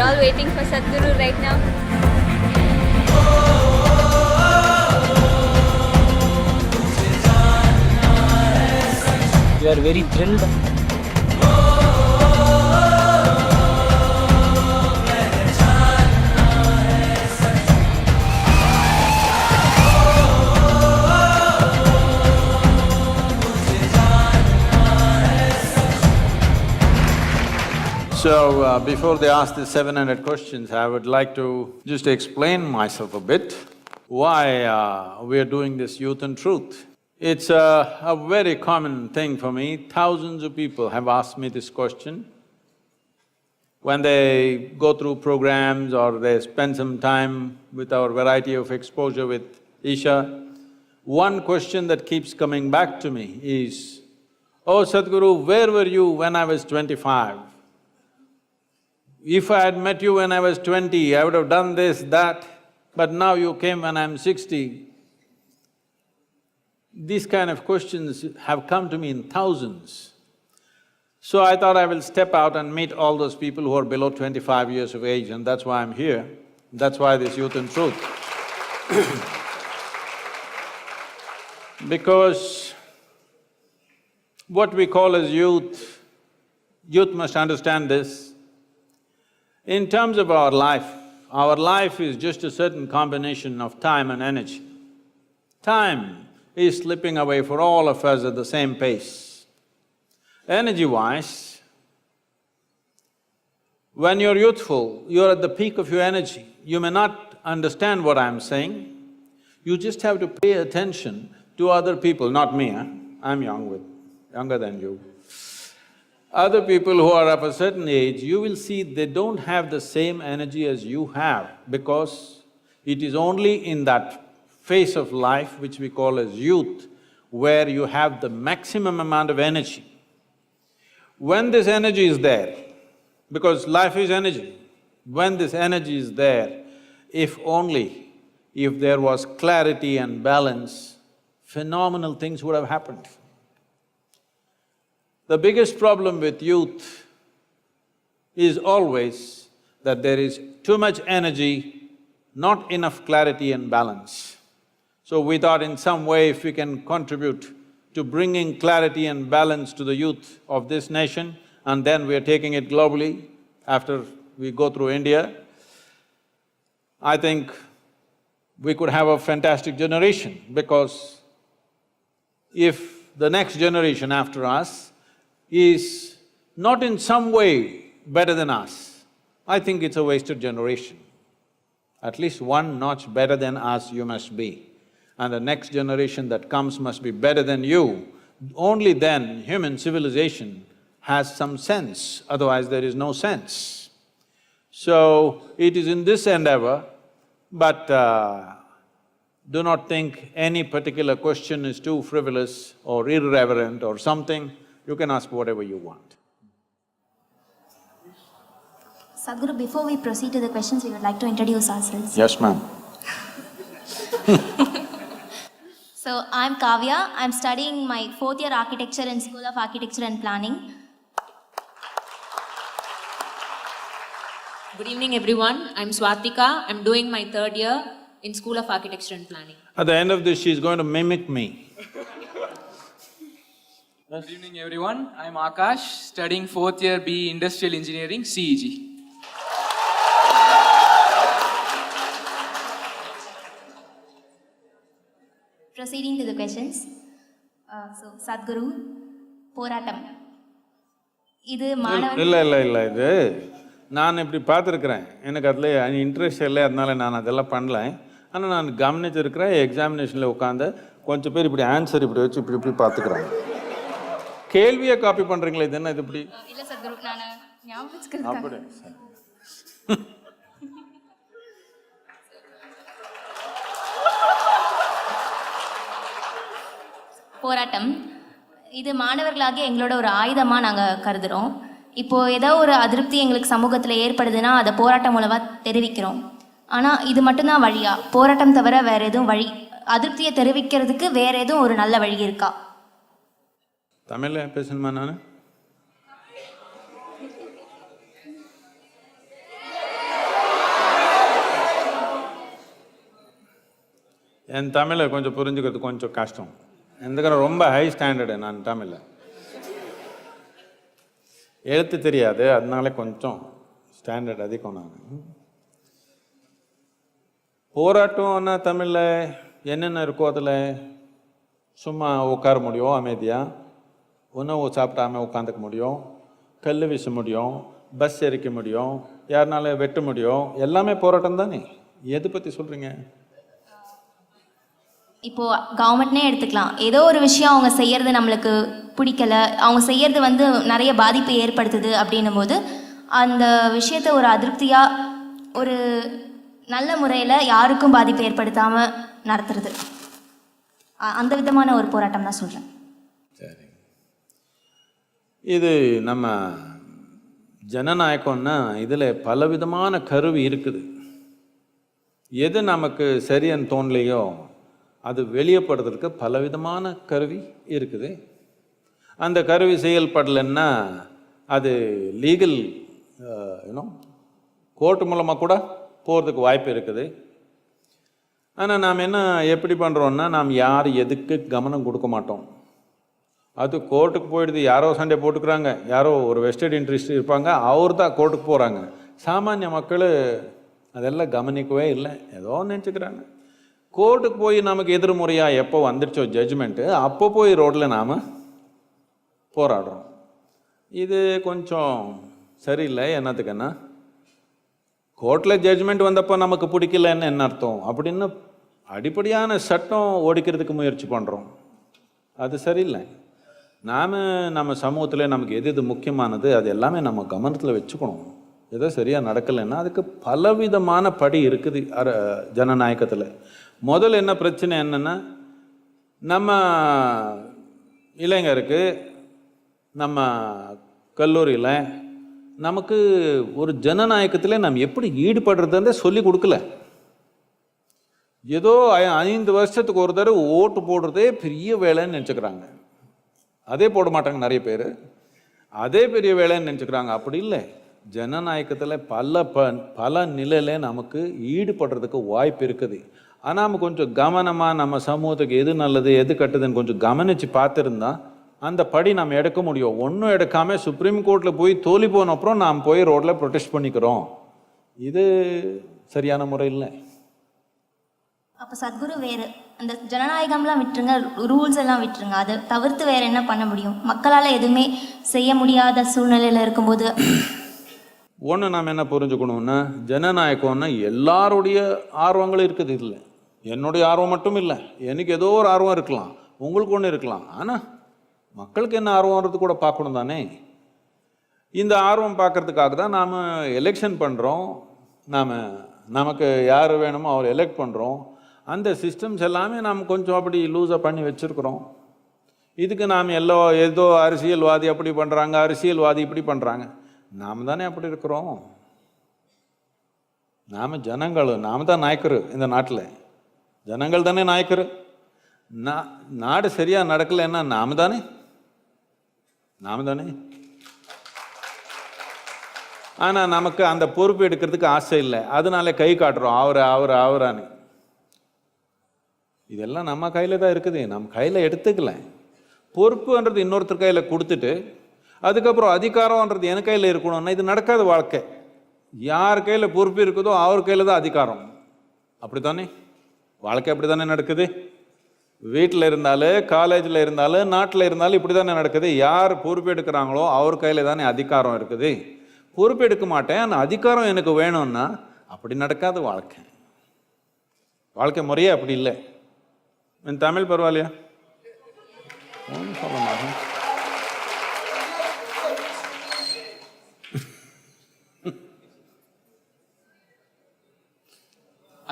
all waiting for Sadhguru right now. We are very thrilled. So, before they ask the 700 questions, I would like to just explain myself a bit, why we are doing this Youth and Truth. It's a very common thing for me. Thousands of people have asked me this question. When they go through programs or they spend some time with our variety of exposure with Isha, one question that keeps coming back to me is, "Oh Sadhguru, where were you when I was 25? If I had met you when I was 20, I would have done this, that, but now you came when I'm 60. These kind of questions have come to me in thousands. So I thought I will step out and meet all those people who are below 25 years of age, and that's why I'm here. That's why this Youth and Truth. Because what we call as youth must understand this. In terms of our life is just a certain combination of time and energy. Time is slipping away for all of us at the same pace. Energy-wise, when you're youthful, you're at the peak of your energy. You may not understand what I'm saying, you just have to pay attention to other people, not me, I'm younger than you. Other people who are of a certain age, you will see they don't have the same energy as you have, because it is only in that phase of life which we call as youth where you have the maximum amount of energy. When this energy is there, because life is energy, when this energy is there, if there was clarity and balance, phenomenal things would have happened. The biggest problem with youth is always that there is too much energy, not enough clarity and balance. So we thought in some way if we can contribute to bringing clarity and balance to the youth of this nation, and then we are taking it globally after we go through India, I think we could have a fantastic generation, because if the next generation after us is not in some way better than us, I think it's a wasted generation. At least one notch better than us you must be, and the next generation that comes must be better than you. Only then human civilization has some sense, otherwise there is no sense. So, it is in this endeavor, but do not think any particular question is too frivolous or irreverent or something. You can ask whatever you want. Sadhguru, before we proceed to the questions, we would like to introduce ourselves. Yes, ma'am. So, I'm Kavya. I'm studying my 4th year architecture in School of Architecture and Planning. Good evening, everyone. I'm Swatika. I'm doing my 3rd year in School of Architecture and Planning. At the end of this, she's going to mimic me. Good evening, everyone. I'm Akash, studying 4th year BE Industrial Engineering, CEG. Proceeding to the questions. So, Sadhguru, Poratam. இது மாணவன் இது நான் இப்படி பார்த்துருக்குறேன், எனக்கு அதில் interest இல்லை, அதனால நான் அதெல்லாம் பண்ணல. ஆனால் நான் கவனிச்சிருக்கிறேன், எக்ஸாமினேஷனில் உட்காந்து கொஞ்சம் பேர் இப்படி ஆன்சர் இப்படி வச்சு இப்படி பார்த்துக்கிறாங்க. கேள்வியை காப்பி பண்ணுறீங்களே, இது என்ன இது இப்படி? இல்லை சத்குரு, நான் ஞாபகம் அப்படி போராட்டம் இது மாணவர்களாகிய எங்களோட ஒரு ஆயுதமாக நாங்கள் கருதுகிறோம். இப்போது ஏதோ ஒரு அதிருப்தி எங்களுக்கு சமூகத்தில் ஏற்படுதுன்னா அதை போராட்டம் மூலமாக தெரிவிக்கிறோம். ஆனால் இது மட்டும்தான் வழியா? போராட்டம் தவிர வேறு எதுவும் வழி, அதிருப்தியை தெரிவிக்கிறதுக்கு வேறு எதுவும் ஒரு நல்ல வழி இருக்கா? தமிழில் பேசணுமா? நான் என் தமிழை கொஞ்சம் புரிஞ்சுக்கிறது கொஞ்சம் கஷ்டம். ఎందుకంటే ரொம்ப ஹை ஸ்டாண்டர்டு நான் தமிழில். எழுத்து தெரியாது, அதனால கொஞ்சம் ஸ்டாண்டர்ட் அதிகம். நான் போராட்டம்னா தமிழில் என்னென்ன இருக்கோ அதில் சும்மா உட்கார முடியும், அமைதியாக உணவு சாப்பிட்டாமல் உட்காந்துக்க முடியும், கல் வீச முடியும், பஸ் எரிக்க முடியும், யாருனால வெட்ட முடியும், எல்லாமே போராட்டம் தானே. எது பற்றி சொல்கிறீங்க? இப்போது கவர்மெண்ட்னே எடுத்துக்கலாம். ஏதோ ஒரு விஷயம் அவங்க செய்கிறது நம்மளுக்கு பிடிக்கல, அவங்க செய்கிறது நிறைய பாதிப்பை ஏற்படுத்துது அப்படின்னும் போது அந்த விஷயத்தை ஒரு அதிருப்தியாக ஒரு நல்ல முறையில் யாருக்கும் பாதிப்பை ஏற்படுத்தாமல் நடத்துறது, அந்த விதமான ஒரு போராட்டம் தான் சொல்கிறேன். சரி, இது நம்ம ஜனநாயகம்னா இதில் பலவிதமான கருவி இருக்குது. எது நமக்கு சரின்னு தோணலையோ அது வெளியப்படுறதுக்கு பலவிதமான கருவி இருக்குது. அந்த கருவி செயல்படலைன்னா அது லீகல் கோர்ட்டு மூலமாக கூட போகிறதுக்கு வாய்ப்பு இருக்குது. ஆனால் நாம் எப்படி பண்ணுறோன்னா, நாம் யார் எதுக்கு கவனம் கொடுக்க மாட்டோம். அது கோர்ட்டுக்கு போயிடுது, யாரோ சண்டை போட்டுக்கிறாங்க, யாரோ ஒரு வெஸ்டட் இன்ட்ரெஸ்ட் இருப்பாங்க, அவர் தான் கோர்ட்டுக்கு போகிறாங்க. சாமானிய மக்கள் அதெல்லாம் கவனிக்கவே இல்லை, ஏதோ நினச்சிக்கிறாங்க. கோர்ட்டுக்கு போய் நமக்கு எதிர்முறையாக எப்போ வந்துடுச்சோ ஜட்ஜ்மெண்ட்டு, அப்போ போய் ரோட்டில் நாம் போராடுறோம். இது கொஞ்சம் சரியில்லை. என்னத்துக்குன்னா, கோர்ட்டில் ஜட்ஜ்மெண்ட் வந்தப்போ நமக்கு பிடிக்கலன்னு என்ன அர்த்தம்? அப்படின்னு அடிப்படையான சட்டம் ஓடிக்கிறதுக்கு முயற்சி பண்ணுறோம். அது சரியில்லை. நாம் நம்ம சமூகத்தில் நமக்கு எது எது முக்கியமானது அது எல்லாமே நம்ம கவனத்தில் வச்சுக்கணும். ஏதோ சரியாக நடக்கலைன்னா அதுக்கு பலவிதமான படி இருக்குது ஜனநாயகத்தில். முதல்ல என்ன பிரச்சனை என்னென்னா, நம்ம இளைஞருக்கு நம்ம கல்லூரியில் நமக்கு ஒரு ஜனநாயகத்தில் நம்ம எப்படி ஈடுபடுறதுன்னு சொல்லி கொடுக்கல. ஏதோ 5 வருஷத்துக்கு ஒரு தடவை ஓட்டு போடுறதே பெரிய வேலைன்னு நினச்சிக்கிறாங்க. அதே போட மாட்டாங்க நிறைய பேர், அதே பெரிய வேலைன்னு நினச்சிக்கிறாங்க. அப்படி இல்லை. ஜனநாயகத்தில் பல நிலையில் நமக்கு ஈடுபடுறதுக்கு வாய்ப்பு இருக்குது. ஆனால் நம்ம கொஞ்சம் கவனமாக நம்ம சமூகத்துக்கு எது நல்லது எது கட்டுதுன்னு கொஞ்சம் கவனித்து பார்த்துருந்தா அந்த படி நம்ம எடுக்க முடியும். ஒன்றும் எடுக்காமல் சுப்ரீம் கோர்ட்டில் போய் தோல்வி போன அப்புறம் நாம் போய் ரோட்டில் ப்ரொடெஸ்ட் பண்ணிக்கிறோம். இது சரியான முறை இல்லை. அப்போ சத்குரு வேறு அந்த ஜனநாயகம்லாம் விட்டுருங்க, ரூல்ஸ் எல்லாம் விட்டுருங்க, அதை தவிர்த்து வேறு என்ன பண்ண முடியும்? மக்களால் எதுவுமே செய்ய முடியாத சூழ்நிலையில் இருக்கும்போது ஒன்று நாம் என்ன புரிஞ்சுக்கணுன்னா, ஜனநாயகம்னா எல்லாருடைய ஆர்வங்களும் இருக்குது. இல்லை என்னுடைய ஆர்வம் மட்டும் இல்லை, எனக்கு ஏதோ ஒரு ஆர்வம் இருக்கலாம், உங்களுக்கு ஒன்று இருக்கலாம். ஆனால் மக்களுக்கு என்ன ஆர்வம்ன்றது கூட பார்க்கணும் தானே. இந்த ஆர்வம் பார்க்கறதுக்காக தான் நாம் எலெக்ஷன் பண்ணுறோம். நமக்கு யார் வேணுமோ அவர் எலெக்ட் பண்ணுறோம். அந்த சிஸ்டம்ஸ் எல்லாமே நாம் கொஞ்சம் அப்படி லூஸாக பண்ணி வச்சுருக்குறோம். இதுக்கு நாம் ஏதோ அரசியல்வாதி அப்படி பண்ணுறாங்க, அரசியல்வாதி இப்படி பண்ணுறாங்க. நாம் தானே அப்படி இருக்கிறோம். நாம் ஜனங்கள், நாம் தான் நாயக்கர். இந்த நாட்டில் ஜனங்கள் தானே நாயக்கர். நாடு சரியாக நடக்கலைன்னா நாம் தானே. ஆனால் நமக்கு அந்த பொறுப்பு எடுக்கிறதுக்கு ஆசை இல்லை, அதனால கை காட்டுறோம் அவரான்னு. இதெல்லாம் நம்ம கையில் தான் இருக்குது, நம்ம கையில் எடுத்துக்கல. பொறுப்புன்றது இன்னொருத்தர் கையில் கொடுத்துட்டு அதுக்கப்புறம் அதிகாரம்ன்றது என் கையில் இருக்கணும்னா இது நடக்காத வாழ்க்கை. யார் கையில் பொறுப்பு இருக்குதோ அவர் கையில் தான் அதிகாரம். அப்படி தானே வாழ்க்கை, அப்படி தானே நடக்குது. வீட்டில் இருந்தாலும், காலேஜில் இருந்தாலும், நாட்டில் இருந்தாலும் இப்படி தானே நடக்குது. யார் பொறுப்பு எடுக்கிறாங்களோ அவர் கையில் தானே அதிகாரம் இருக்குது. பொறுப்பு எடுக்க மாட்டேன், ஆனால் அதிகாரம் எனக்கு வேணும்னா அப்படி நடக்காது வாழ்க்கை. வாழ்க்கை முறையே அப்படி இல்லை. என் தமிழ் பரவாயில்லையா? ஒன்றும் சொல்ல மாட்டேன்.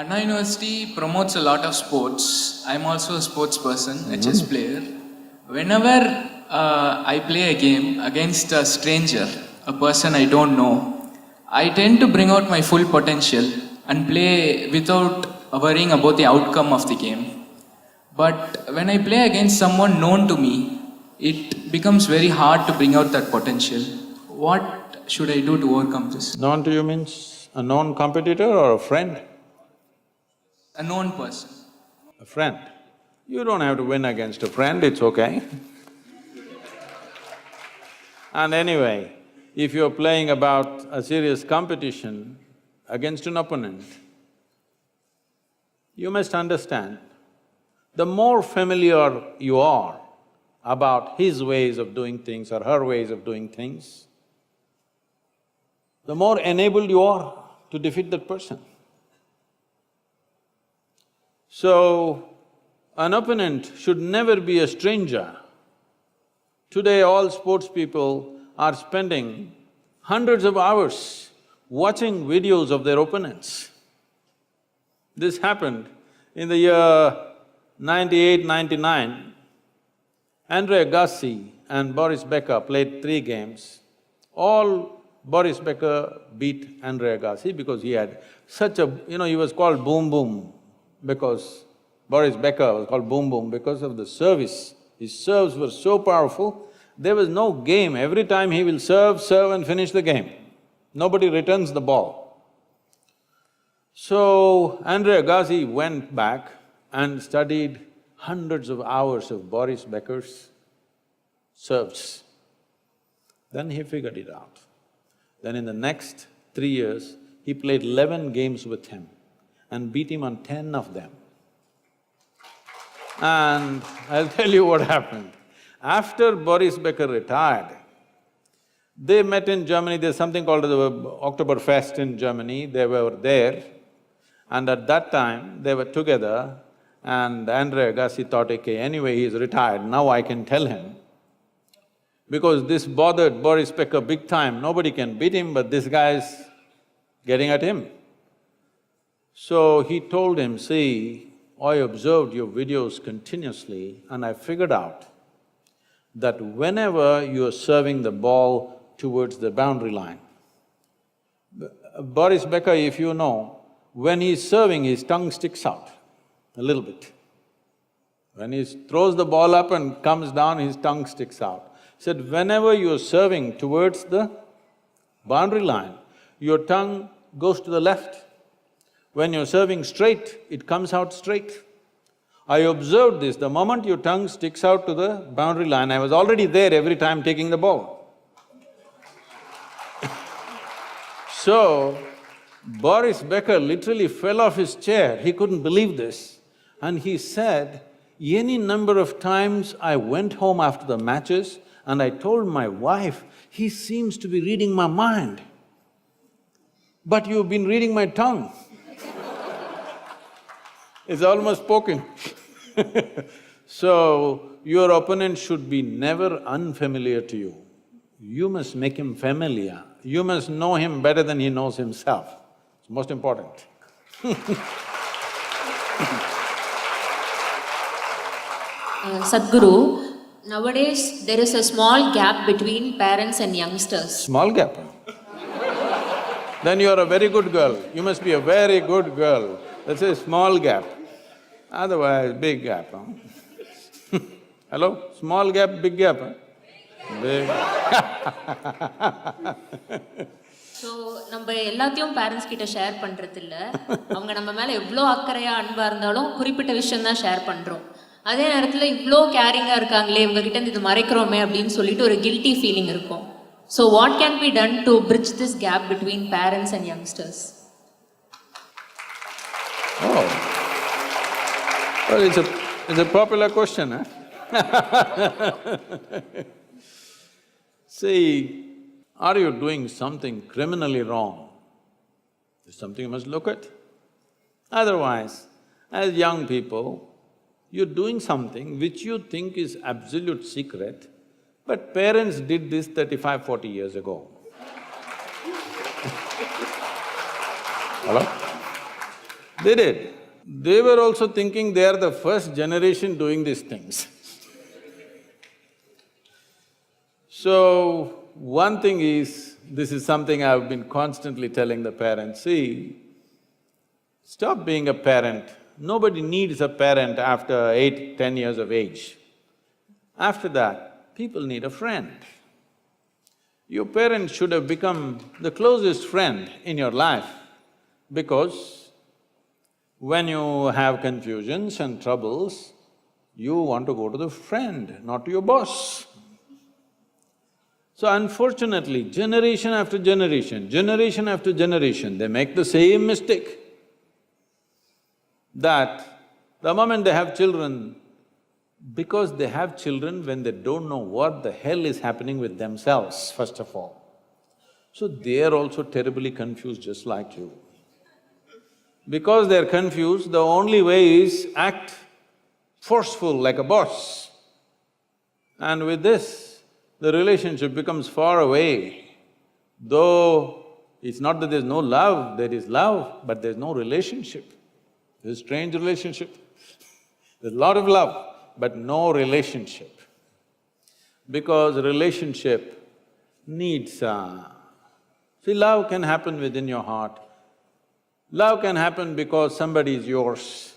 Anna University promotes a lot of sports. I'm also a sports person, a chess player. Whenever I play a game against a stranger, a person I don't know, I tend to bring out my full potential and play without worrying about the outcome of the game. But when I play against someone known to me, it becomes very hard to bring out that potential. What should I do to overcome this? Known to you means a known competitor or a friend? A known person. a friend. You don't have to win against a friend, it's okay. And anyway, if you're playing about a serious competition against an opponent, you must understand, the more familiar you are about his ways of doing things or her ways of doing things, the more enabled you are to defeat that person. So, an opponent should never be a stranger. Today, all sports people are spending hundreds of hours watching videos of their opponents. This happened in the year 98, 99. Andre Agassi and Boris Becker played 3 games. Boris Becker beat Andre Agassi because he had such a… he was called Boom Boom because… Boris Becker was called Boom Boom because of the service. His serves were so powerful, there was no game. Every time he will serve and finish the game. Nobody returns the ball. So, Andre Agassi went back and studied hundreds of hours of Boris Becker's serves. Then he figured it out. Then in the next 3 years, he played 11 games with him and beat him on 10 of them. And I'll tell you what happened. After Boris Becker retired, they met in Germany, there's something called the Oktoberfest in Germany, they were there. And at that time, they were together and Andre Agassi thought, okay, anyway he's retired, now I can tell him. Because this bothered Boris Becker big time, nobody can beat him, but this guy's getting at him. So he told him, see, I observed your videos continuously and I figured out that whenever you're serving the ball towards the boundary line, Boris Becker, if you know, when he's serving, his tongue sticks out a little bit. When he throws the ball up and comes down, his tongue sticks out. He said, whenever you're serving towards the boundary line, your tongue goes to the left. When you're serving straight, it comes out straight. I observed this, the moment your tongue sticks out to the boundary line, I was already there every time taking the ball. So, Boris Becker literally fell off his chair, he couldn't believe this. And he said, any number of times I went home after the matches and I told my wife, he seems to be reading my mind. But you've been reading my tongue. It's almost spoken. So, your opponent should be never unfamiliar to you. You must make him familiar. You must know him better than he knows himself. It's most important. Sadhguru, nowadays there is a small gap between parents and youngsters. Small gap, huh? Then you are a very good girl. You must be a very good girl. That's a small gap. Otherwise, big gap, huh? Hello? Small gap, big gap, huh? Big so நம்ம எல்லாத்தையும் parents கிட்ட share பண்றது இல்ல. அவங்க நம்ம மேல எவ்வளோ அக்கறையா அன்பா இருந்தாலும் குறிப்பிட்ட விஷயம் தான் ஷேர் பண்றோம். அதே நேரத்துல இவ்வளோ கேரிங்கா இருக்காங்களே இவங்க கிட்ட இருந்து இது மறைக்கிறோமே அப்படின்னு சொல்லிட்டு ஒரு கில்ட்டி ஃபீலிங் இருக்கும். So what can be done to bridge this gap between parents and youngsters? Oh. Well, it's a popular question, huh? See, are you doing something criminally wrong? It's something you must look at. Otherwise, as young people, you're doing something which you think is absolute secret, but parents did this 35, 40 years ago. Hello? They did. They were also thinking they are the first generation doing these things. So, one thing is, this is something I've been constantly telling the parents, see, stop being a parent. Nobody needs a parent after 8, 10 years of age. After that, people need a friend. Your parents should have become the closest friend in your life because When you have confusions and troubles, you want to go to the friend, not to your boss. So unfortunately, generation after generation, they make the same mistake, that the moment they have children, because they have children when they don't know what the hell is happening with themselves, first of all. So they are also terribly confused just like you. Because they're confused, the only way is act forceful like a boss. And with this, the relationship becomes far away. Though it's not that there's no love, there is love, but there's no relationship. There's a strange relationship. There's a lot of love, but no relationship. Because relationship needs… See, love can happen within your heart. Love can happen because somebody is yours.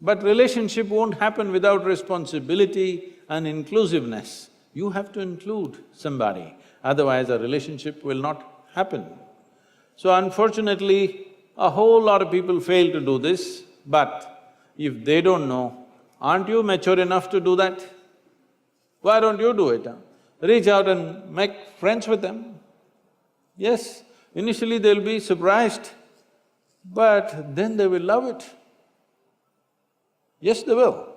But relationship won't happen without responsibility and inclusiveness. You have to include somebody, otherwise a relationship will not happen. So unfortunately, a whole lot of people fail to do this, but if they don't know, aren't you mature enough to do that? Why don't you do it? Reach out and make friends with them. Yes, initially they'll be surprised, but then they will love it. Yes, they will.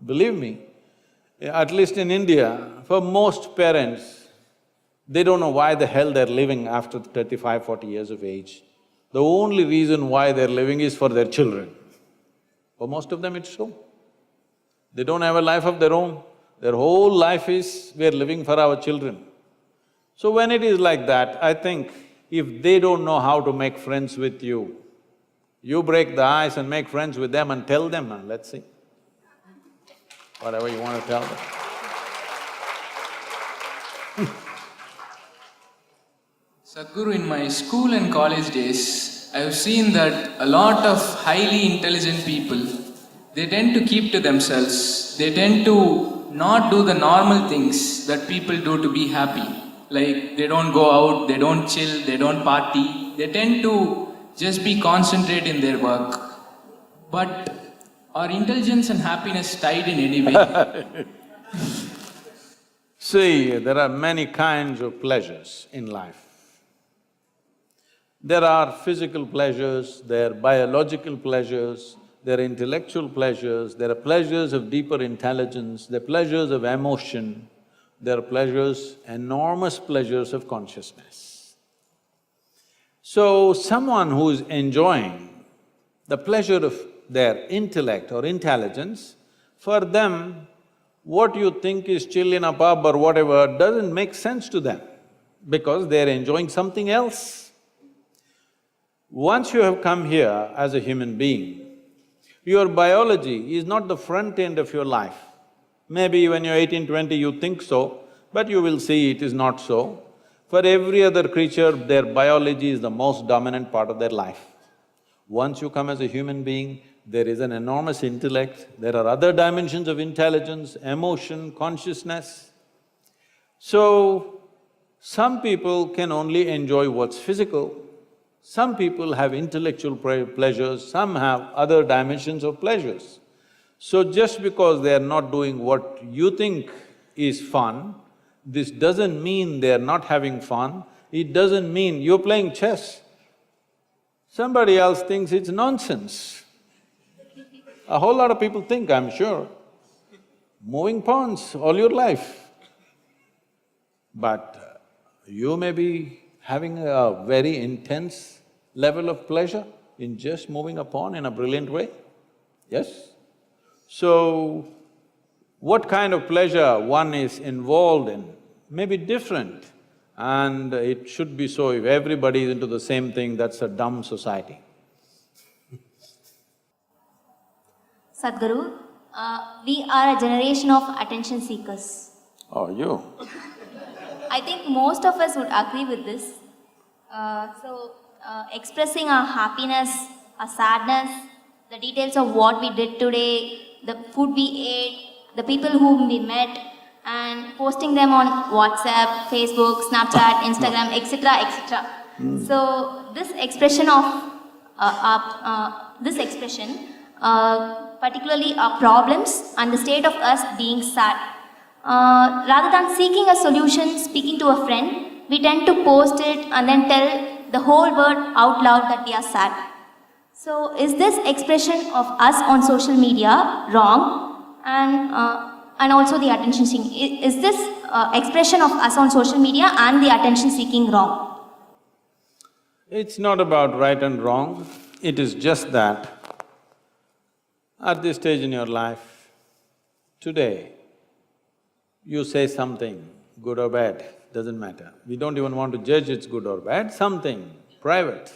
Believe me, at least in India, for most parents, they don't know why the hell they're living after 35, 40 years of age. The only reason why they're living is for their children. For most of them it's so. They don't have a life of their own. Their whole life is, we're living for our children. So when it is like that, I think if they don't know how to make friends with you, you break the ice and make friends with them and tell them, and let's see. Whatever you want to tell them. Sadhguru, in my school and college days, I have seen that a lot of highly intelligent people, they tend to keep to themselves. They tend to not do the normal things that people do to be happy. Like, they don't go out, they don't chill, they don't party. They tend to just be concentrated in their work. But are intelligence and happiness tied in any way? See, there are many kinds of pleasures in life. There are physical pleasures, there are biological pleasures, there are intellectual pleasures, there are pleasures of deeper intelligence, there are pleasures of emotion, there are pleasures, enormous pleasures of consciousness. So, someone who is enjoying the pleasure of their intellect or intelligence, for them, what you think is chill in a pub or whatever doesn't make sense to them, because they're enjoying something else. Once you have come here as a human being, your biology is not the front end of your life. Maybe when you're 18, 20 you think so, but you will see it is not so. For every other creature, their biology is the most dominant part of their life. Once you come as a human being, there is an enormous intellect, there are other dimensions of intelligence, emotion, consciousness. So, some people can only enjoy what's physical, some people have intellectual pleasures, some have other dimensions of pleasures. So just because they are not doing what you think is fun, this doesn't mean they are not having fun, it doesn't mean you're playing chess. Somebody else thinks it's nonsense. A whole lot of people think, I'm sure, moving pawns all your life. But you may be having a very intense level of pleasure in just moving a pawn in a brilliant way, yes? So, what kind of pleasure one is involved in may be different, and it should be so. If everybody is into the same thing, that's a dumb society. Sadhguru, we are a generation of attention seekers. Oh, you? I think most of us would agree with this. Expressing our happiness, our sadness, the details of what we did today, the food we ate, the people whom we met, and posting them on WhatsApp, Facebook, Snapchat, Instagram, etc., etc. So, this expression of this expression, particularly our problems and the state of us being sad. Rather than seeking a solution, speaking to a friend, we tend to post it and then tell the whole world out loud that we are sad. So, is this expression of us on social media wrong? And also the attention seeking. Is this expression of us on social media and the attention seeking wrong? It's not about right and wrong, it is just that at this stage in your life, today, you say something, good or bad, doesn't matter. We don't even want to judge it's good or bad, something private.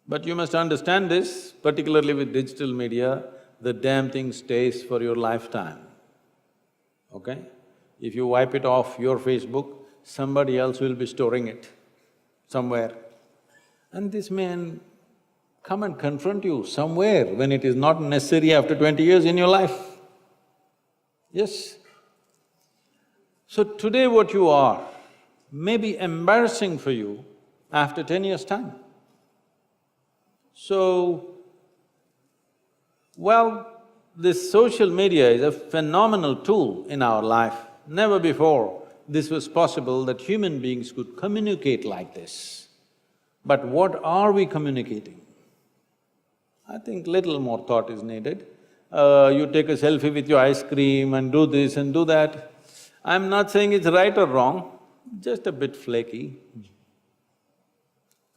But you must understand this, particularly with digital media, the damn thing stays for your lifetime, okay? If you wipe it off your Facebook, somebody else will be storing it somewhere. And this may come and confront you somewhere when it is not necessary after 20 years in your life. Yes? So today what you are may be embarrassing for you after 10 years' time. So, well, this social media is a phenomenal tool in our life. Never before this was possible that human beings could communicate like this. But what are we communicating? I think little more thought is needed. You take a selfie with your ice cream and do this and do that. I'm not saying it's right or wrong, just a bit flaky.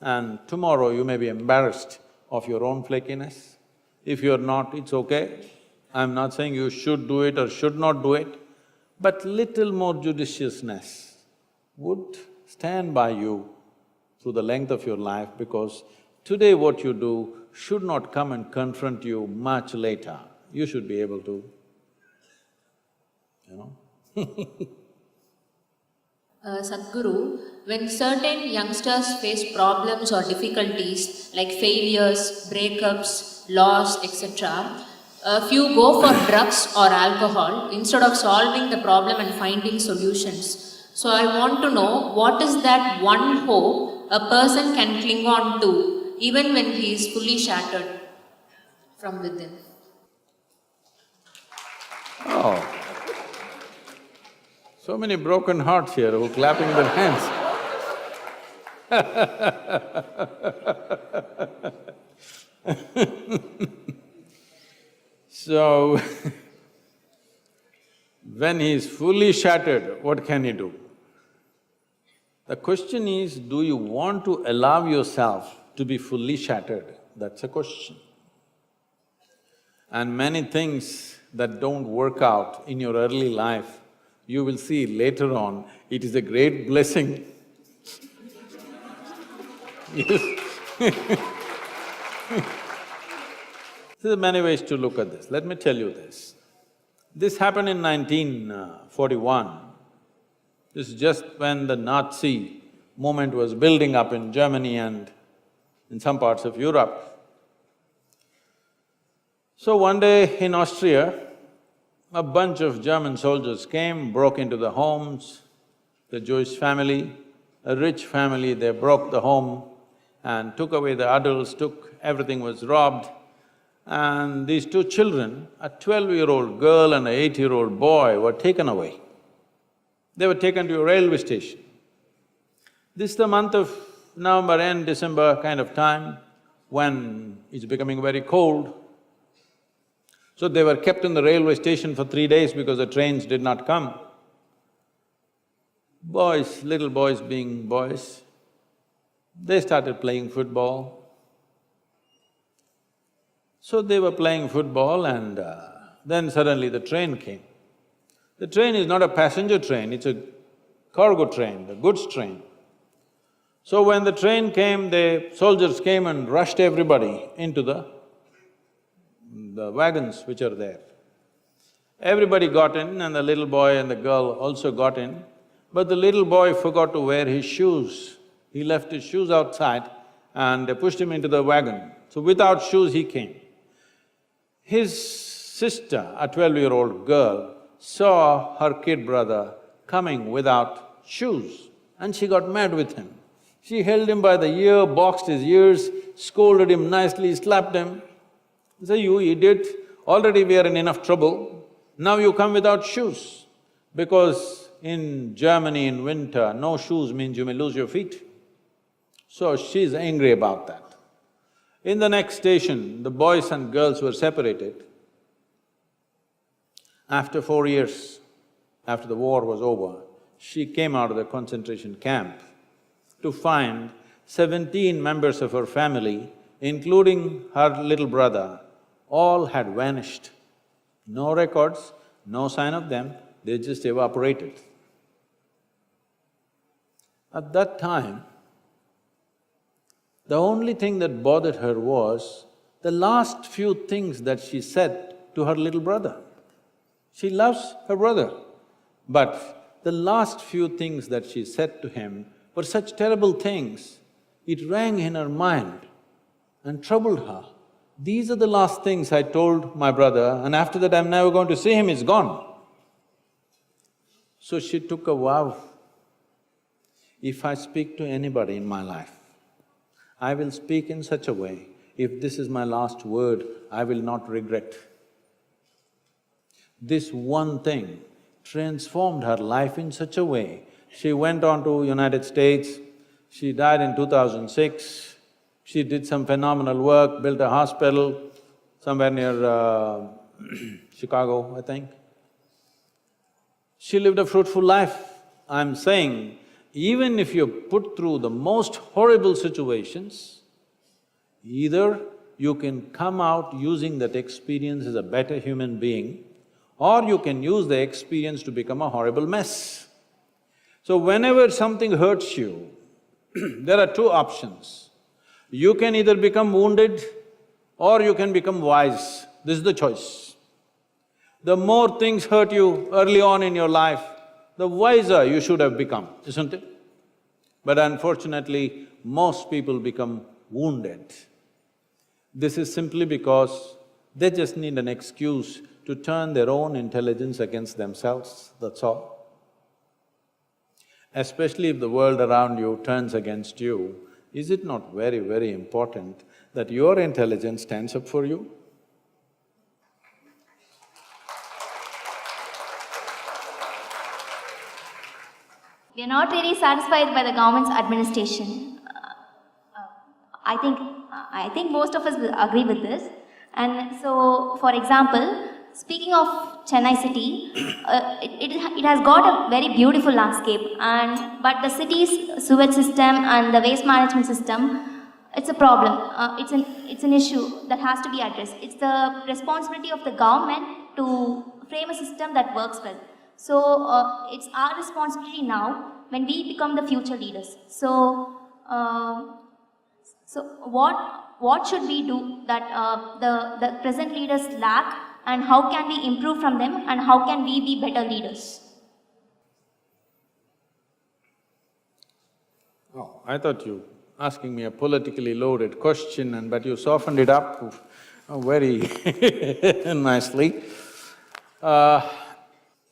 And tomorrow you may be embarrassed of your own flakiness. If you're not, it's okay. I'm not saying you should do it or should not do it, but little more judiciousness would stand by you through the length of your life, because today what you do should not come and confront you much later. You should be able to, you know. Sadhguru, when certain youngsters face problems or difficulties like failures, breakups, loss, etc., a few go for drugs or alcohol instead of solving the problem and finding solutions. So I want to know, what is that one hope a person can cling on to even when he is fully shattered from within? Oh, so many broken hearts here who are clapping their hands. So, when he is fully shattered, what can he do? The question is, do you want to allow yourself to be fully shattered? That's a question. And many things that don't work out in your early life, you will see later on, it is a great blessing. Yes. There are many ways to look at this. Let me tell you this. This happened in 1941. This is just when the Nazi movement was building up in Germany and in some parts of Europe. So one day in Austria, a bunch of German soldiers came, broke into the homes, the Jewish family, a rich family, they broke the home and took away the adults, everything was robbed. And these two children, a 12-year-old girl and an 8-year-old boy, were taken away. They were taken to a railway station. This is the month of November end, December kind of time, when it's becoming very cold. So they were kept in the railway station for 3 days because the trains did not come. Boys, little boys being boys, they started playing football. So they were playing football and then suddenly the train came. The train is not a passenger train, it's a cargo train, the goods train. So when the train came, the soldiers came and rushed everybody into the wagons which are there. Everybody got in and the little boy and the girl also got in, but the little boy forgot to wear his shoes. He left his shoes outside and they pushed him into the wagon. So without shoes he came. His sister, a 12-year-old girl, saw her kid brother coming without shoes and she got mad with him. She held him by the ear, boxed his ears scolded him nicely, slapped him. He said, "You idiot, already we are in enough trouble, now you come without shoes." Because in Germany in winter, no shoes means you may lose your feet. So she's angry about that. In the next station, the boys and girls were separated. After 4 years, after the war was over, she came out of the concentration camp to find 17 members of her family, including her little brother, all had vanished. No records, no sign of them, they just evaporated. At that time, the only thing that bothered her was the last few things that she said to her little brother. She loves her brother, but the last few things that she said to him were such terrible things, it rang in her mind and troubled her. These are the last things I told my brother, and after that I'm never going to see him, he's gone. So she took a vow, if I speak to anybody in my life, I will speak in such a way, if this is my last word, I will not regret. This one thing transformed her life in such a way. She went on to United States, she died in 2006, she did some phenomenal work, built a hospital somewhere near Chicago, I think. She lived a fruitful life. I'm saying, even if you're put through the most horrible situations, either you can come out using that experience as a better human being, or you can use the experience to become a horrible mess. So whenever something hurts you, there are two options. You can either become wounded or you can become wise. This is the choice. The more things hurt you early on in your life, the wiser you should have become, isn't it? But unfortunately, most people become wounded. This is simply because they just need an excuse to turn their own intelligence against themselves, that's all. Especially if the world around you turns against you, is it not very, very important that your intelligence stands up for you? We are not really satisfied by the government's administration. I think most of us will agree with this. And so, for example, speaking of Chennai city, it has got a very beautiful landscape, but the city's sewage system and the waste management system, it's a problem. It's an issue that has to be addressed. It's the responsibility of the government to frame a system that works well. So it's our responsibility now when we become the future leaders. So what should we do that the present leaders lack, and how can we improve from them, and how can we be better leaders? Oh, I thought you asking me a politically loaded question, but you softened it up very nicely.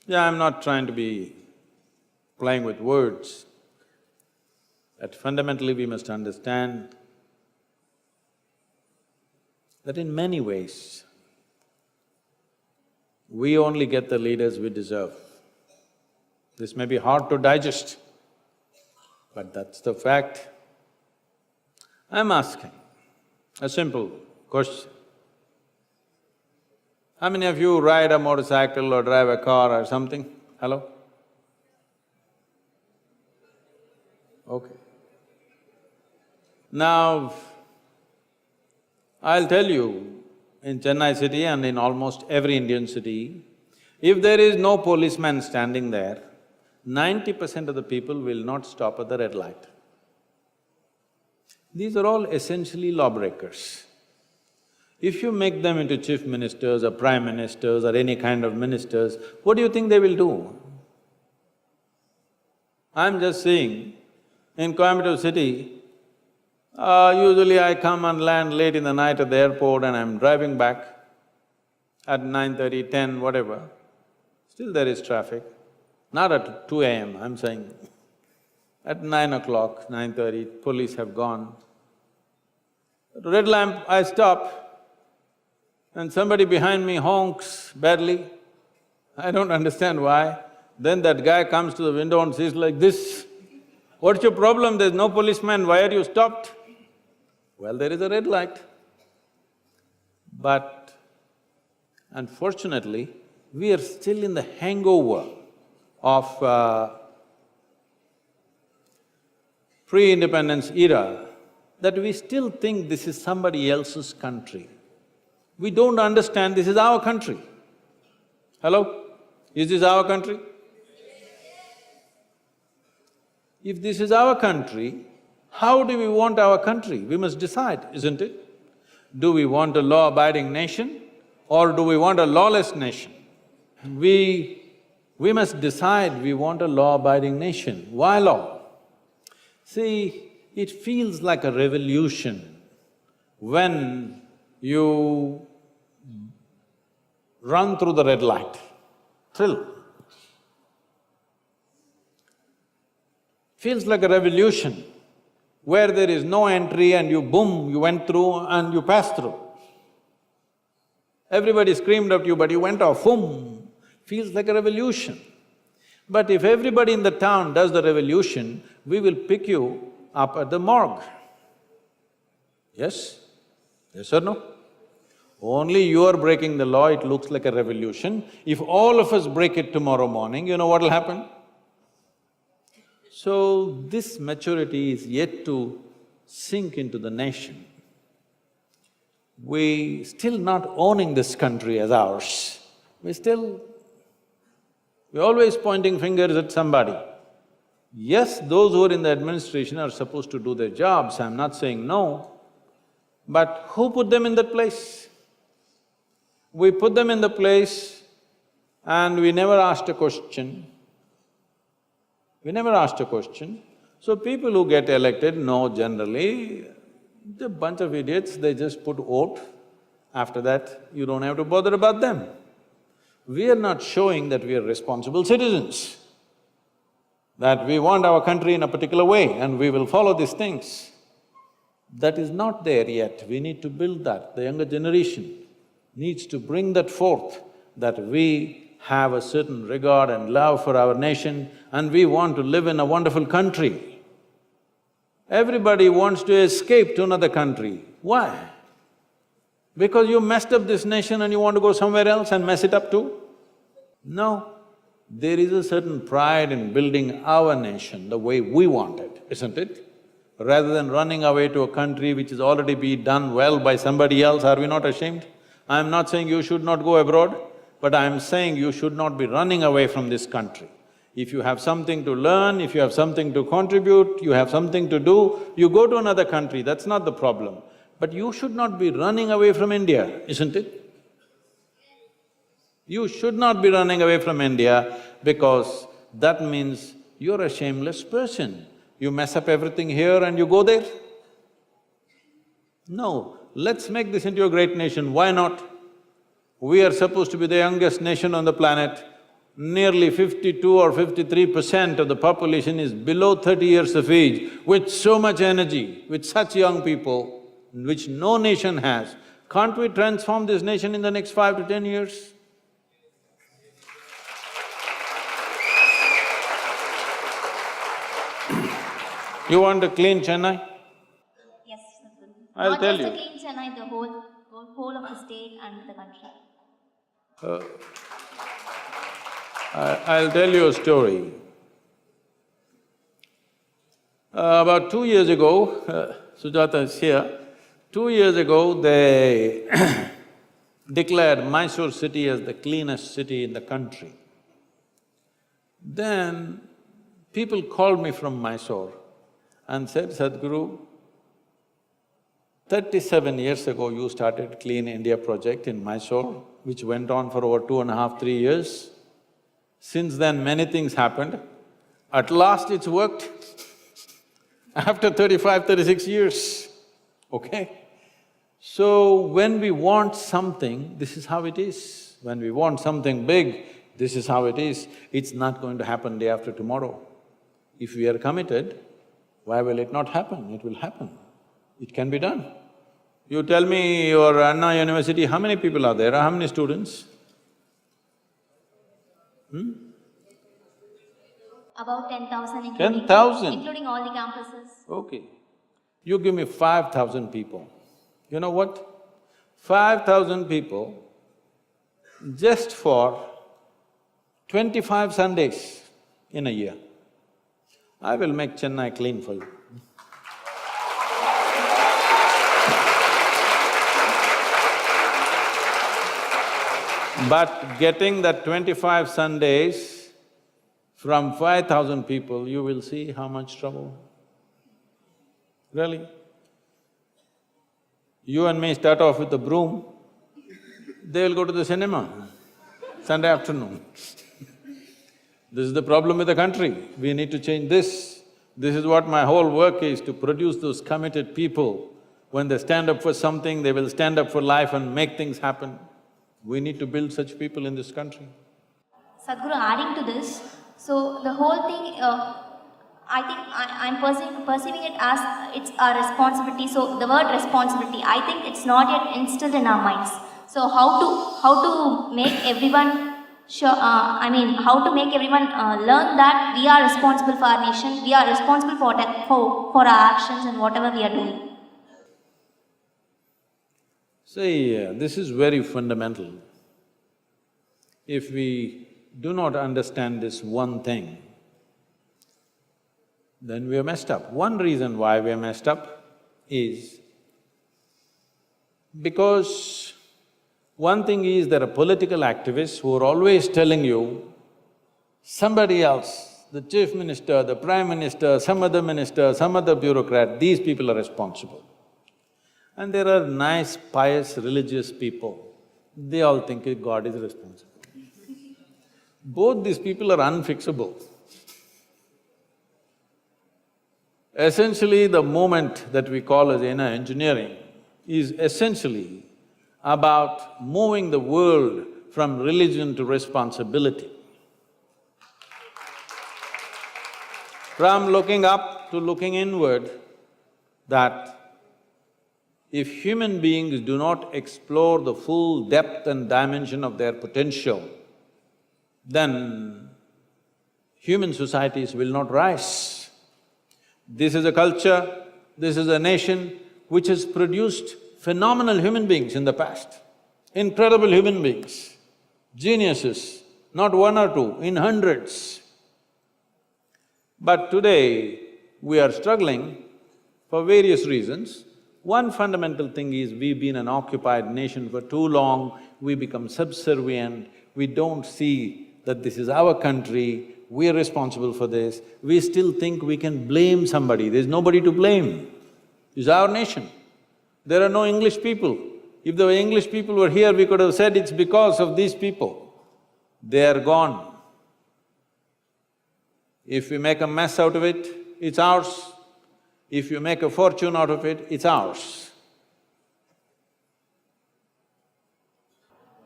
Yeah, I'm not trying to be playing with words, but fundamentally we must understand that in many ways, we only get the leaders we deserve. This may be hard to digest, but that's the fact. I'm asking a simple question. How many of you ride a motorcycle or drive a car or something? Hello? Okay. Now, I'll tell you, in Chennai city and in almost every Indian city, if there is no policeman standing there, 90% of the people will not stop at the red light. These are all essentially lawbreakers. If you make them into chief ministers or prime ministers or any kind of ministers, what do you think they will do? I'm just saying, in Coimbatore city, usually I come and land late in the night at the airport and I'm driving back at 9:30, 10, whatever, still there is traffic. Not at 2 a.m., I'm saying. At 9 o'clock, 9:30, police have gone. Red lamp, I stop, and somebody behind me honks badly. I don't understand why. Then that guy comes to the window and says like this, "What's your problem? There's no policeman, why are you stopped?" Well, there is a red light. But unfortunately, we are still in the hangover of pre-independence era, that we still think this is somebody else's country. We don't understand this is our country. Hello? Is this our country? If this is our country, how do we want our country? We must decide, isn't it? Do we want a law-abiding nation or do we want a lawless nation? We must decide we want a law-abiding nation. Why law? See, it feels like a revolution when you run through the red light. Thrill. Feels like a revolution where there is no entry and you boom, you went through and you passed through. Everybody screamed at you but you went off, boom, feels like a revolution. But if everybody in the town does the revolution, we will pick you up at the morgue. Yes? Yes or no? Only you are breaking the law, it looks like a revolution. If all of us break it tomorrow morning, you know what will happen? So, this maturity is yet to sink into the nation. We still not owning this country as ours. We're always pointing fingers at somebody. Yes, those who are in the administration are supposed to do their jobs, I'm not saying no, but who put them in that place? We put them in the place and we never asked a question. We never asked a question. So people who get elected know generally, they're a bunch of idiots, they just put vote. After that, you don't have to bother about them. We are not showing that we are responsible citizens, that we want our country in a particular way and we will follow these things. That is not there yet, we need to build that. The younger generation needs to bring that forth, that we have a certain regard and love for our nation and we want to live in a wonderful country. Everybody wants to escape to another country. Why? Because you messed up this nation and you want to go somewhere else and mess it up too? No, there is a certain pride in building our nation the way we want it, isn't it? Rather than running away to a country which has already been done well by somebody else, are we not ashamed? I'm not saying you should not go abroad, but I'm saying you should not be running away from this country. If you have something to learn, if you have something to contribute, you have something to do, you go to another country, that's not the problem. But you should not be running away from India, isn't it? You should not be running away from India because that means you're a shameless person. You mess up everything here and you go there. No, let's make this into a great nation, why not? We are supposed to be the youngest nation on the planet. Nearly 52 or 53% of the population is below 30 years of age, with so much energy, with such young people, which no nation has. Can't we transform this nation in the next 5 to 10 years? You want to clean Chennai? Yes, Sadhguru. I'll tell Not you. just to clean Chennai, the whole of the state and the country. I'll tell you a story. About 2 years ago, Sujata is here, 2 years ago they declared Mysore city as the cleanest city in the country. Then people called me from Mysore and said, Sadhguru, 37 years ago you started Clean India project in Mysore, which went on for over 2.5, 3 years. Since then many things happened. At last it's worked after 35, 36 years, okay? So when we want something, this is how it is. When we want something big, this is how it is. It's not going to happen day after tomorrow. If we are committed, why will it not happen? It will happen. It can be done. You tell me your Anna University, how many people are there, how many students? About 10,000 including… 10,000? Including all the campuses. Okay. You give me 5,000 people. You know what? 5,000 people just for 25 Sundays in a year. I will make Chennai clean for you. But getting that 25 Sundays from 5,000 people, you will see how much trouble. Really? You and me start off with a broom, they will go to the cinema Sunday afternoon. This is the problem with the country, we need to change this. This is what my whole work is, to produce those committed people. When they stand up for something, they will stand up for life and make things happen. We need to build such people in this country. Sadhguru, adding to this, so the whole thing, I think I'm perceiving it as it's our responsibility. So the word responsibility, I think it's not yet instilled in our minds. So how to make everyone sure, how to make everyone learn that we are responsible for our nation, we are responsible for our actions and whatever we are doing. See, this is very fundamental. If we do not understand this one thing, then we are messed up. One reason why we are messed up is because one thing is there are political activists who are always telling you, somebody else, the chief minister, the prime minister, some other bureaucrat, these people are responsible. And there are nice, pious, religious people, they all think God is responsible. Both these people are unfixable. Essentially, the movement that we call as inner engineering is essentially about moving the world from religion to responsibility. From looking up to looking inward, that if human beings do not explore the full depth and dimension of their potential, then human societies will not rise. This is a culture, this is a nation which has produced phenomenal human beings in the past, incredible human beings, geniuses, not one or two, in hundreds. But today, we are struggling for various reasons. One fundamental thing is we've been an occupied nation for too long, we become subservient, we don't see that this is our country, we are responsible for this, we still think we can blame somebody, there's nobody to blame. It's our nation. There are no English people. If the English people were here, we could have said it's because of these people. They are gone. If we make a mess out of it, it's ours. If you make a fortune out of it, it's ours.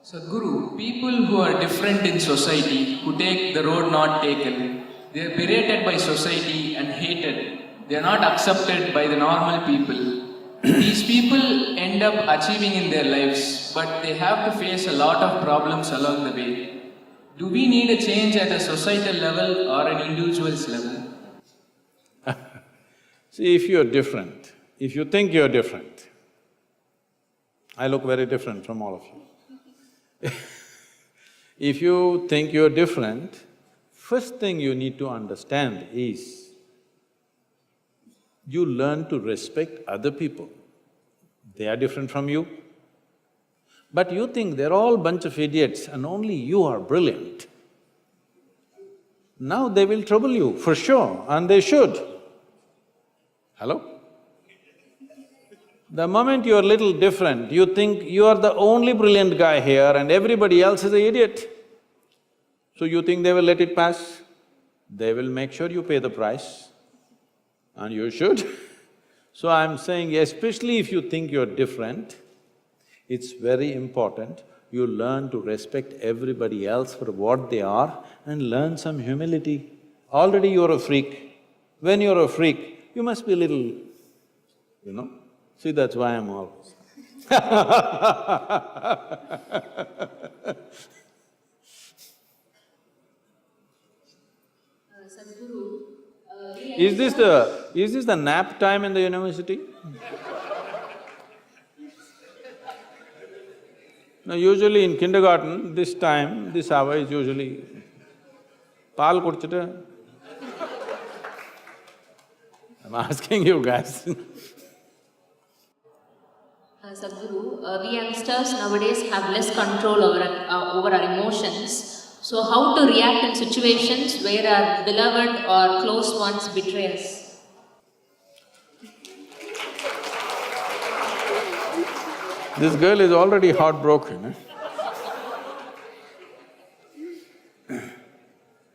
Sadhguru, people who are different in society, who take the road not taken, they are berated by society and hated. They are not accepted by the normal people. These people end up achieving in their lives, but they have to face a lot of problems along the way. Do we need a change at a societal level or an individual's level? See, if you're different, if you think you're different, I look very different from all of you. If you think you're different, first thing you need to understand is you learn to respect other people. They are different from you. But you think they're all bunch of idiots and only you are brilliant. Now they will trouble you, for sure, and they should. Hello? The moment you're a little different, you think you are the only brilliant guy here and everybody else is an idiot. So you think they will let it pass? They will make sure you pay the price, and you should. So I'm saying, especially if you think you're different, it's very important you learn to respect everybody else for what they are and learn some humility. Already you're a freak. When you're a freak, you must be a little, See, that's why I'm always Is this the nap time in the university? No, usually in kindergarten, this time, this hour is usually paal kudichittu. I'm asking you guys. Sadhguru, we youngsters nowadays have less control over our emotions. So how to react in situations where our beloved or close ones betray us? This girl is already heartbroken.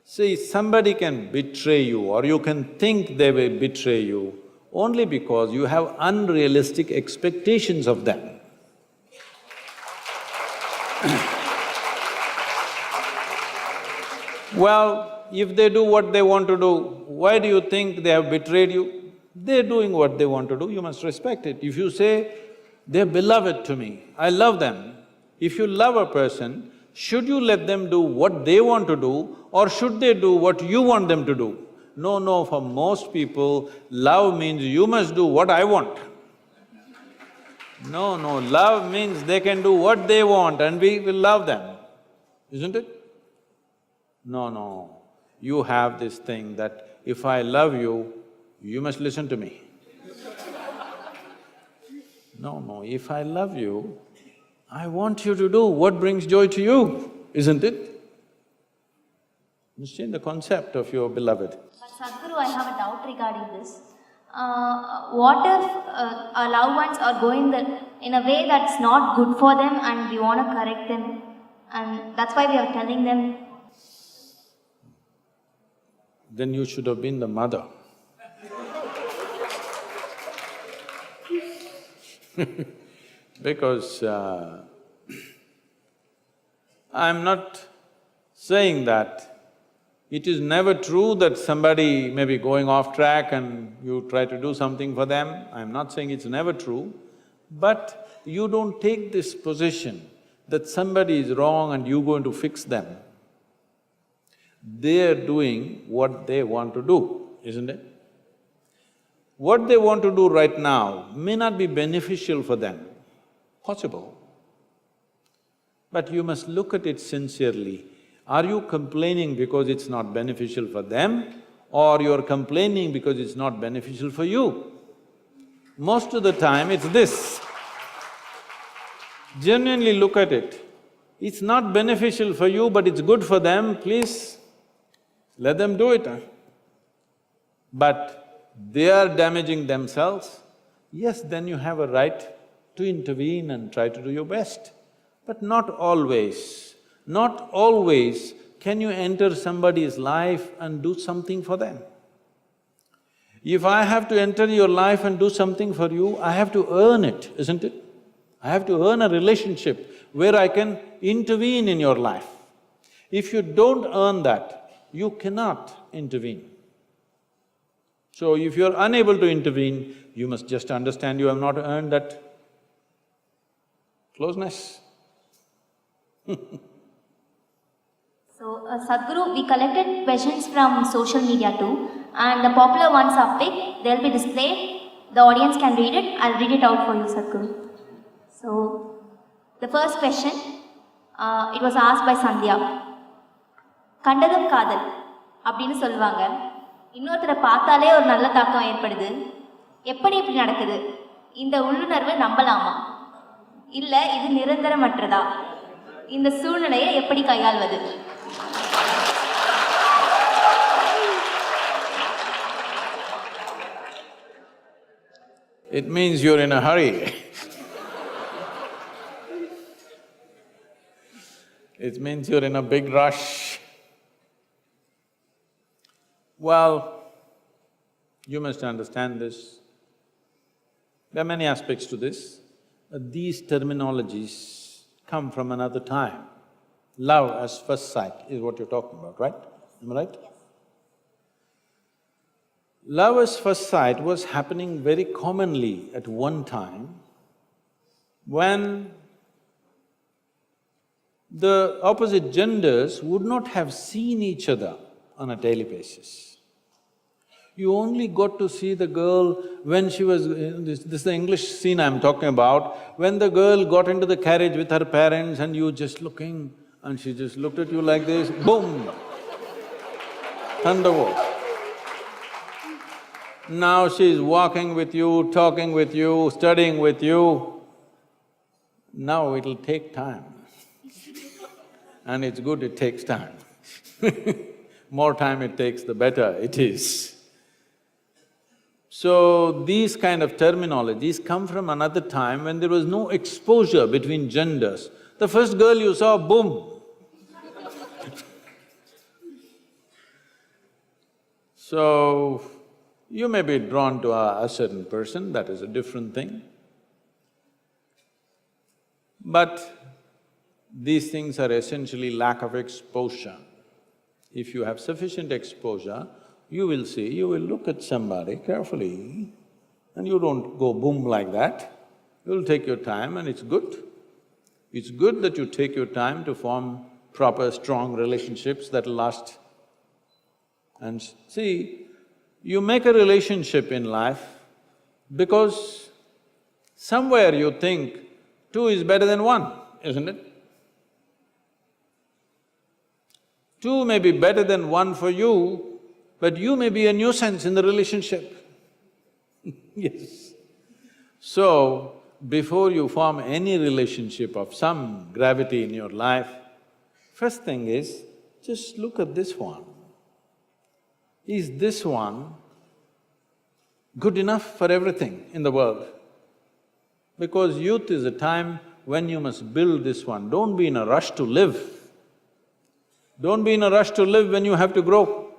See, somebody can betray you or you can think they will betray you only because you have unrealistic expectations of them. Well, if they do what they want to do, why do you think they have betrayed you? They're doing what they want to do, you must respect it. If you say, they're beloved to me, I love them. If you love a person, should you let them do what they want to do or should they do what you want them to do? No, for most people, love means you must do what I want. No, love means they can do what they want and we will love them, isn't it? No, you have this thing that if I love you, you must listen to me. No, if I love you, I want you to do what brings joy to you, isn't it? Understand the concept of your beloved. But Sadhguru, I have a doubt regarding this. What if our loved ones are going in a way that's not good for them and we want to correct them and that's why we are telling them? Then you should have been the mother. Because I'm not saying that it is never true that somebody may be going off track and you try to do something for them. I'm not saying it's never true, but you don't take this position that somebody is wrong and you're going to fix them. They're doing what they want to do, isn't it? What they want to do right now may not be beneficial for them, possible. But you must look at it sincerely. Are you complaining because it's not beneficial for them or you're complaining because it's not beneficial for you? Most of the time it's this. Genuinely look at it. It's not beneficial for you but it's good for them, please let them do it. But they are damaging themselves, yes, then you have a right to intervene and try to do your best. But not always can you enter somebody's life and do something for them. If I have to enter your life and do something for you, I have to earn it, isn't it? I have to earn a relationship where I can intervene in your life. If you don't earn that, you cannot intervene. So if you're unable to intervene, you must just understand you have not earned that closeness. So, Sadhguru, we collected questions from social media too, and the popular ones are picked, they'll be displayed, the audience can read it, I'll read it out for you, Sadhguru. So, the first question, it was asked by Sandhya. கண்டதும் காதல் அப்படின்னு சொல்லுவாங்க. இன்னொருத்தரை பார்த்தாலே ஒரு நல்ல தாக்கம் ஏற்படுது. எப்படி இப்படி நடக்குது? இந்த உள்ளுணர்வு நம்பலாமா? இல்ல இது நிரந்தரமற்றதா? இந்த சூழ்நிலையை எப்படி கையாள்வது? It means you're in a hurry. It means you're in a big rush. Well, you must understand this. There are many aspects to this. These terminologies come from another time. Love at first sight is what you're talking about, right? Am I right? Yes. Love at first sight was happening very commonly at one time when the opposite genders would not have seen each other on a daily basis. You only got to see the girl when she was… this is the English scene I'm talking about, when the girl got into the carriage with her parents and you just looking and she just looked at you like this, boom! Thunderbolt. Now she's walking with you, talking with you, studying with you. Now it'll take time. And it's good it takes time. More time it takes, the better it is. So, these kind of terminologies come from another time when there was no exposure between genders. The first girl you saw, boom! So, you may be drawn to a certain person, that is a different thing. But these things are essentially lack of exposure. If you have sufficient exposure, you will see, you will look at somebody carefully and you don't go boom like that. You'll take your time and it's good. It's good that you take your time to form proper, strong relationships that'll last. And see, you make a relationship in life because somewhere you think two is better than one, isn't it? Two may be better than one for you, but you may be a nuisance in the relationship. Yes. So, before you form any relationship of some gravity in your life, first thing is, just look at this one. Is this one good enough for everything in the world? Because youth is a time when you must build this one. Don't be in a rush to live. Don't be in a rush to live when you have to grow.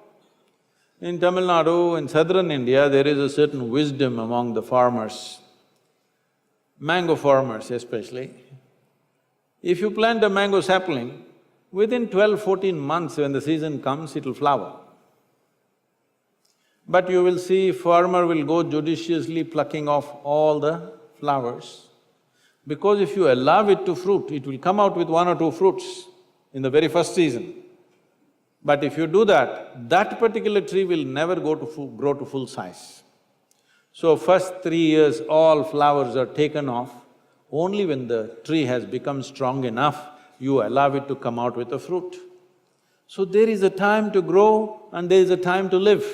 In Tamil Nadu, in southern India, there is a certain wisdom among the farmers, mango farmers especially. If you plant a mango sapling, within 12–14 months when the season comes, it'll flower. But you will see farmer will go judiciously plucking off all the flowers, because if you allow it to fruit, it will come out with one or two fruits in the very first season. But if you do that, that particular tree will never grow to full size. So first 3 years, all flowers are taken off. Only when the tree has become strong enough, you allow it to come out with a fruit. So there is a time to grow and there is a time to live.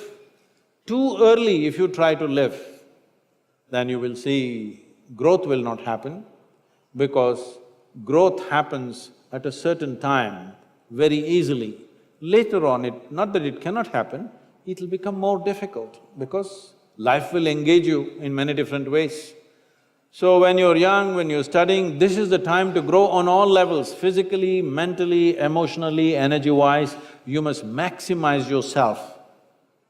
Too early if you try to live, then you will see growth will not happen, because growth happens at a certain time very easily. Later on, not that it cannot happen, it'll become more difficult because life will engage you in many different ways. So when you're young, when you're studying, this is the time to grow on all levels, physically, mentally, emotionally, energy-wise. You must maximize yourself.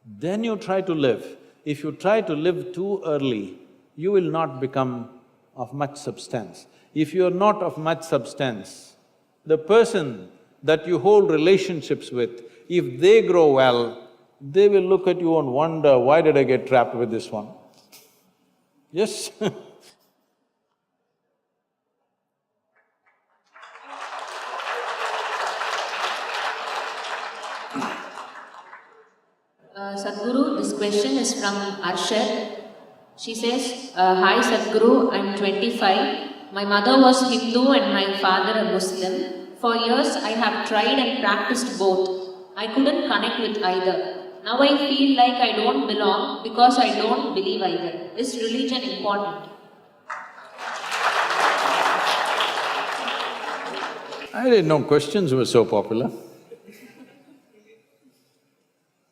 Then you try to live. If you try to live too early, you will not become of much substance. If you're not of much substance, the person that you hold relationships with, if they grow well, they will look at you and wonder, why did I get trapped with this one? Yes Sadhguru, this question is from Arshad. She says, Hi Sadhguru, I'm 25. My mother was Hindu and my father a Muslim. For years I have tried and practiced both. I couldn't connect with either. Now I feel like I don't belong because I don't believe either. Is religion important? I didn't know questions were so popular.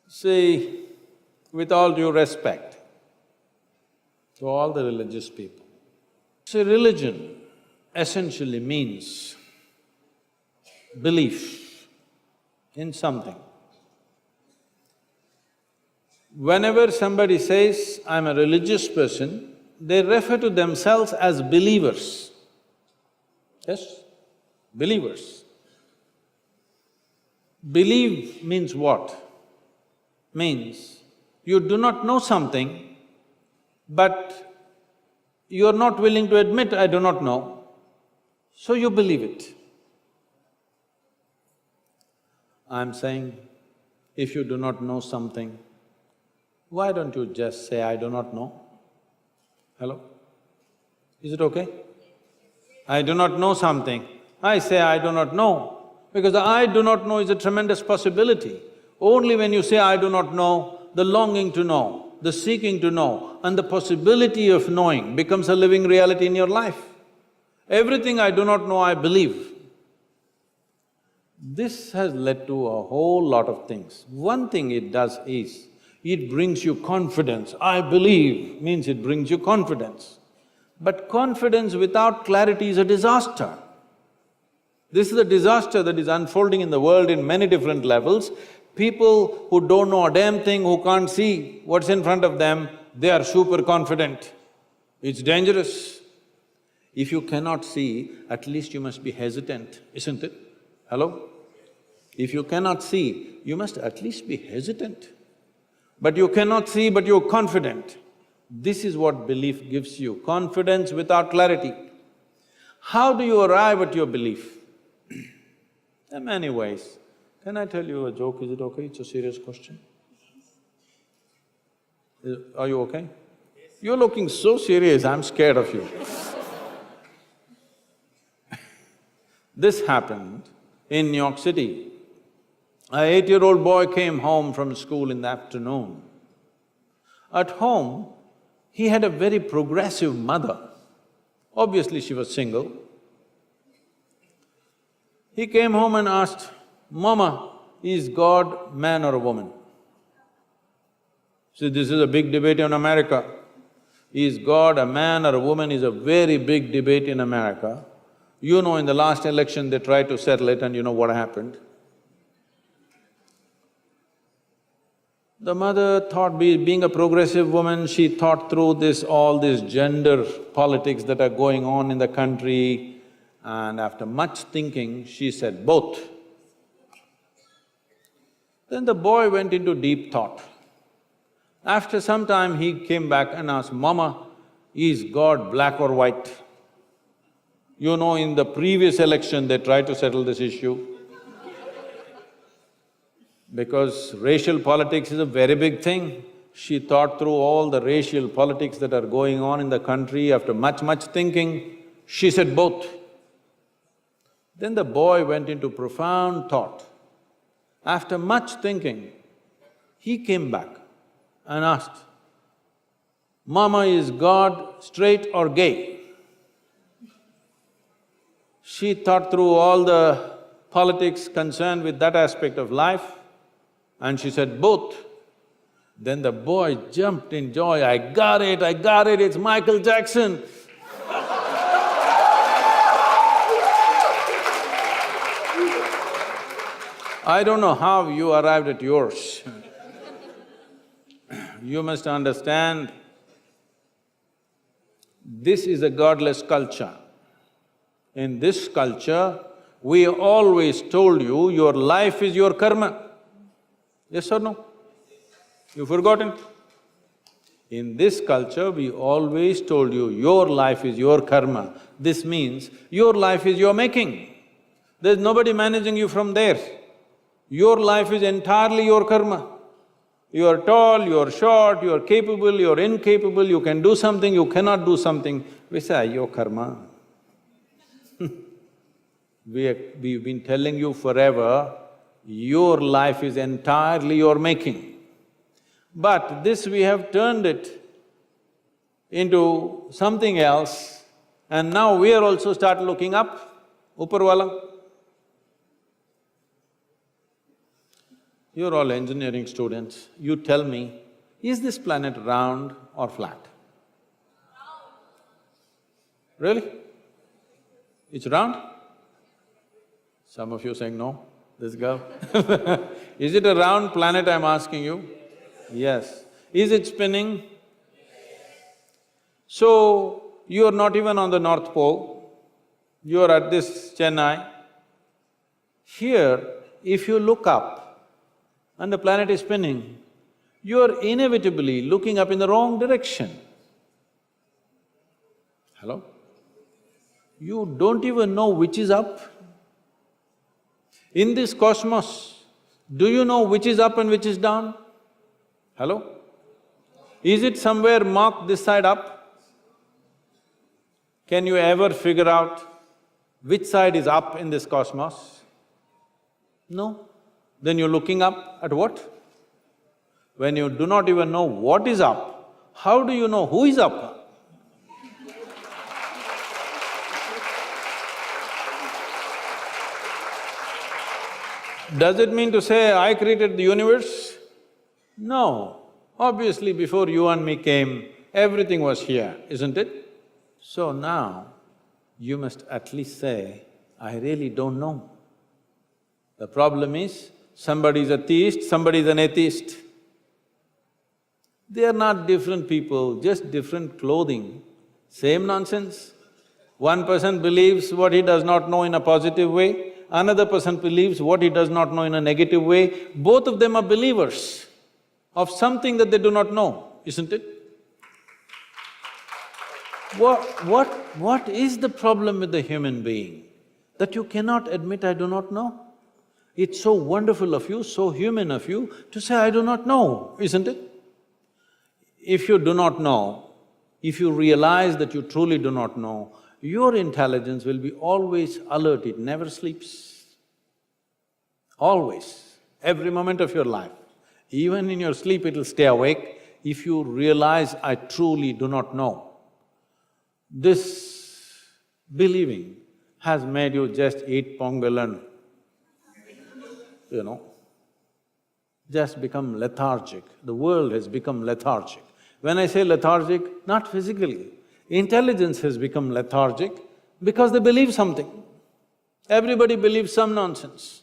See, with all due respect to all the religious people, see, religion essentially means belief in something. Whenever somebody says, I'm a religious person, they refer to themselves as believers. Yes? Believers. Believe means what? Means you do not know something, but you're not willing to admit, I do not know. so you believe it. I'm saying, if you do not know something, why don't you just say, I do not know? Hello? Is it okay? I do not know something, I say I do not know, because the I do not know is a tremendous possibility. Only when you say I do not know, the longing to know, the seeking to know, and the possibility of knowing becomes a living reality in your life. Everything I do not know, I believe. This has led to a whole lot of things. One thing it does is, it brings you confidence. I believe means it brings you confidence. But confidence without clarity is a disaster. This is a disaster that is unfolding in the world in many different levels. People who don't know a damn thing, who can't see what's in front of them, they are super confident. It's dangerous. If you cannot see, at least you must be hesitant, isn't it? Hello? If you cannot see, you must at least be hesitant. But you cannot see, but you're confident. This is what belief gives you, confidence without clarity. How do you arrive at your belief? There are many ways. Can I tell you a joke, is it okay? It's a serious question. Are you okay? You're looking so serious, I'm scared of you. This happened in New York City. An 8-year-old boy came home from school in the afternoon. At home, he had a very progressive mother. Obviously, she was single. He came home and asked, Mama, is God man or a woman? See, this is a big debate in America. Is God a man or a woman is a very big debate in America. You know, in the last election, they tried to settle it and you know what happened. The mother thought, being a progressive woman, she thought through all this gender politics that are going on in the country, and after much thinking, she said, both. Then the boy went into deep thought. After some time, he came back and asked, Mama, is God black or white? You know, in the previous election, they tried to settle this issue. Because racial politics is a very big thing. She thought through all the racial politics that are going on in the country. After much thinking, she said both. Then the boy went into profound thought. After much thinking, he came back and asked, Mama, is God straight or gay? She thought through all the politics concerned with that aspect of life, and she said, both. Then the boy jumped in joy, I got it, it's Michael Jackson. I don't know how you arrived at yours. You must understand, this is a godless culture. In this culture, we always told you, your life is your karma. Yes or no? You've forgotten? In this culture, we always told you, your life is your karma. This means, your life is your making. There's nobody managing you from there. Your life is entirely your karma. You are tall, you are short, you are capable, you are incapable, you can do something, you cannot do something. We say, your karma. We've been telling you forever, your life is entirely your making. But this we have turned it into something else, and now we are also start looking up, Uparwala. You're all engineering students, you tell me, is this planet round or flat? Really? It's round? Some of you saying no, this girl. Is it a round planet, I'm asking you? Yes. Is it spinning? So, you are not even on the North Pole, you are at this Chennai. Here, if you look up and the planet is spinning, you are inevitably looking up in the wrong direction. Hello? You don't even know which is up. In this cosmos, do you know which is up and which is down? Hello? Is it somewhere marked this side up? Can you ever figure out which side is up in this cosmos? No. Then you're looking up at what? When you do not even know what is up, how do you know who is up? Does it mean to say, I created the universe? No. Obviously, before you and me came, everything was here, isn't it? So now, you must at least say, I really don't know. The problem is, somebody is a theist, somebody is an atheist. They are not different people, just different clothing, same nonsense. One person believes what he does not know in a positive way, another person believes what he does not know in a negative way. Both of them are believers of something that they do not know, isn't it? What is the problem with the human being? That you cannot admit, I do not know? It's so wonderful of you, so human of you to say, I do not know, isn't it? If you do not know, if you realize that you truly do not know, your intelligence will be always alert, it never sleeps. Always, every moment of your life. Even in your sleep it'll stay awake if you realize, I truly do not know. This believing has made you just eat pongal and, just become lethargic. The world has become lethargic. When I say lethargic, not physically, intelligence has become lethargic because they believe something. Everybody believes some nonsense.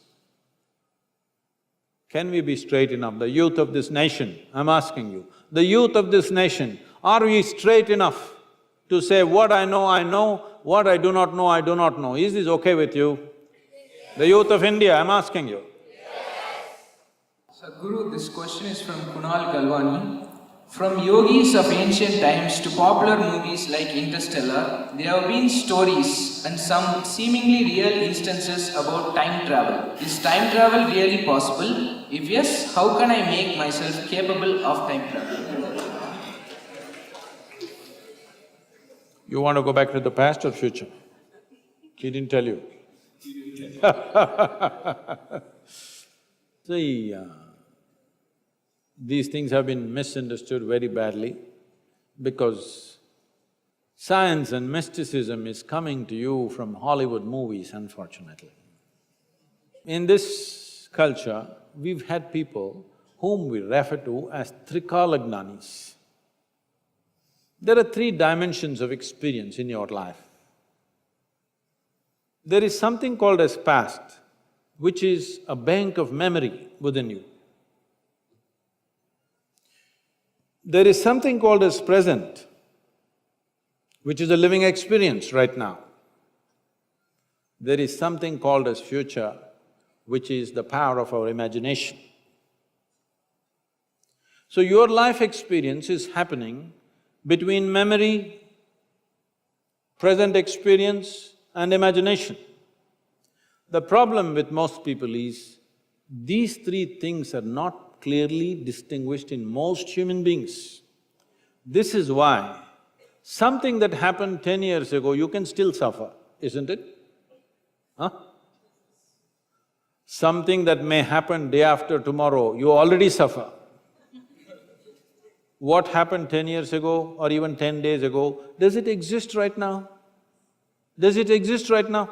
Can we be straight enough? The youth of this nation, I'm asking you, the youth of this nation, are we straight enough to say, what I know, what I do not know, I do not know? Is this okay with you? The youth of India, I'm asking you. Sadhguru, this question is from Kunal Galwani. From yogis of ancient times to popular movies like Interstellar, there have been stories and some seemingly real instances about time travel. Is time travel really possible? If yes, how can I make myself capable of time travel? You want to go back to the past or future? He didn't tell you. See, these things have been misunderstood very badly because science and mysticism is coming to you from Hollywood movies, unfortunately. In this culture, we've had people whom we refer to as Trikalagnanis. There are three dimensions of experience in your life. There is something called as past, which is a bank of memory within you. There is something called as present, which is a living experience right now. There is something called as future, which is the power of our imagination. So your life experience is happening between memory, present experience and imagination. The problem with most people is, these three things are not clearly distinguished in most human beings. This is why something that happened 10 years ago, you can still suffer, isn't it? Huh? Something that may happen day after tomorrow, you already suffer. What happened 10 years ago or even 10 days ago, does it exist right now? Does it exist right now?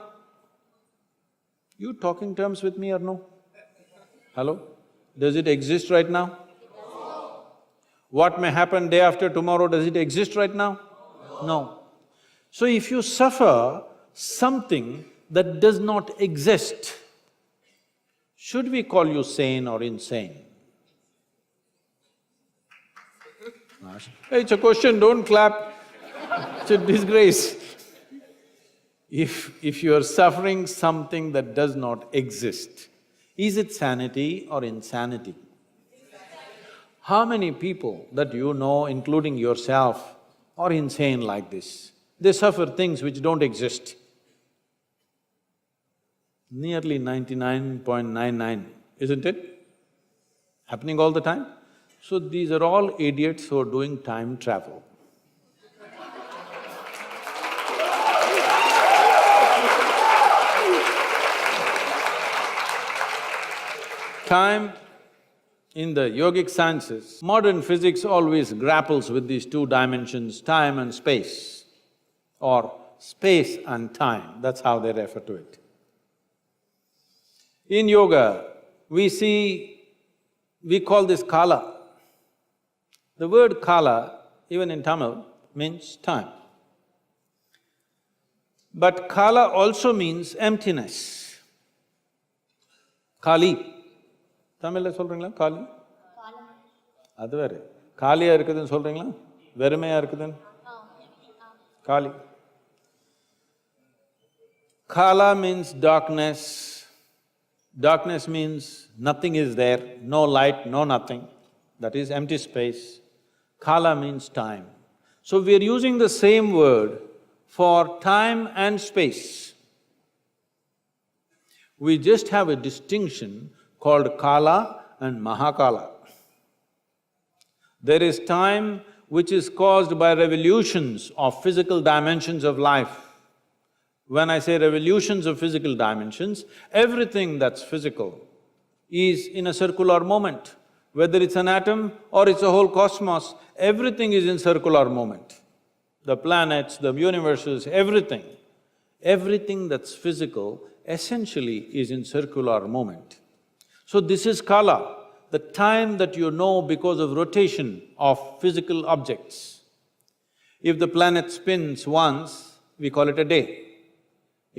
You talking terms with me or no? Hello? Does it exist right now? No. What may happen day after tomorrow, does it exist right now? No. So if you suffer something that does not exist, should we call you sane or insane? Hey, it's a question, don't clap. It's a disgrace. If you are suffering something that does not exist, is it sanity or insanity? How many people that you know, including yourself, are insane like this? They suffer things which don't exist. Nearly 99.99, isn't it? Happening all the time. So these are all idiots who are doing time travel. Time in the yogic sciences, modern physics always grapples with these two dimensions, time and space, or space and time, that's how they refer to it. In yoga, we call this kala. The word kala, even in Tamil, means time. But kala also means emptiness. Kali. தமிழ்ல சொல்றீங்களா காலி? அது வேற. காலியா இருக்குதுன்னு சொல்றீங்களா? வெறுமையா இருக்குதுன்னு? Kali. Kala means darkness. Darkness means nothing is there, no light, no nothing. That is empty space. Kala means time. So we are using the same word for time and space. We just have a distinction called Kala and Mahakala. There is time which is caused by revolutions of physical dimensions of life. When I say revolutions of physical dimensions, everything that's physical is in a circular moment. Whether it's an atom or it's a whole cosmos, everything is in circular moment. The planets, the universes, everything. Everything that's physical essentially is in circular moment. So this is kala, the time that you know because of rotation of physical objects. If the planet spins once, we call it a day.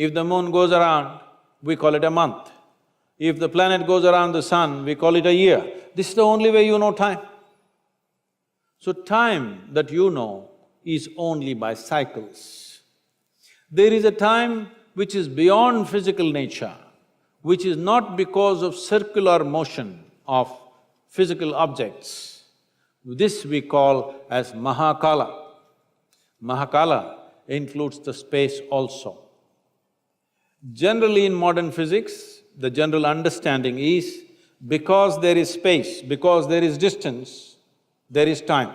If the moon goes around, we call it a month. If the planet goes around the sun, we call it a year. This is the only way you know time. So time that you know is only by cycles. There is a time which is beyond physical nature, which is not because of circular motion of physical objects. This we call as Mahakala. Mahakala includes the space also. Generally in modern physics, the general understanding is because there is space, because there is distance, there is time.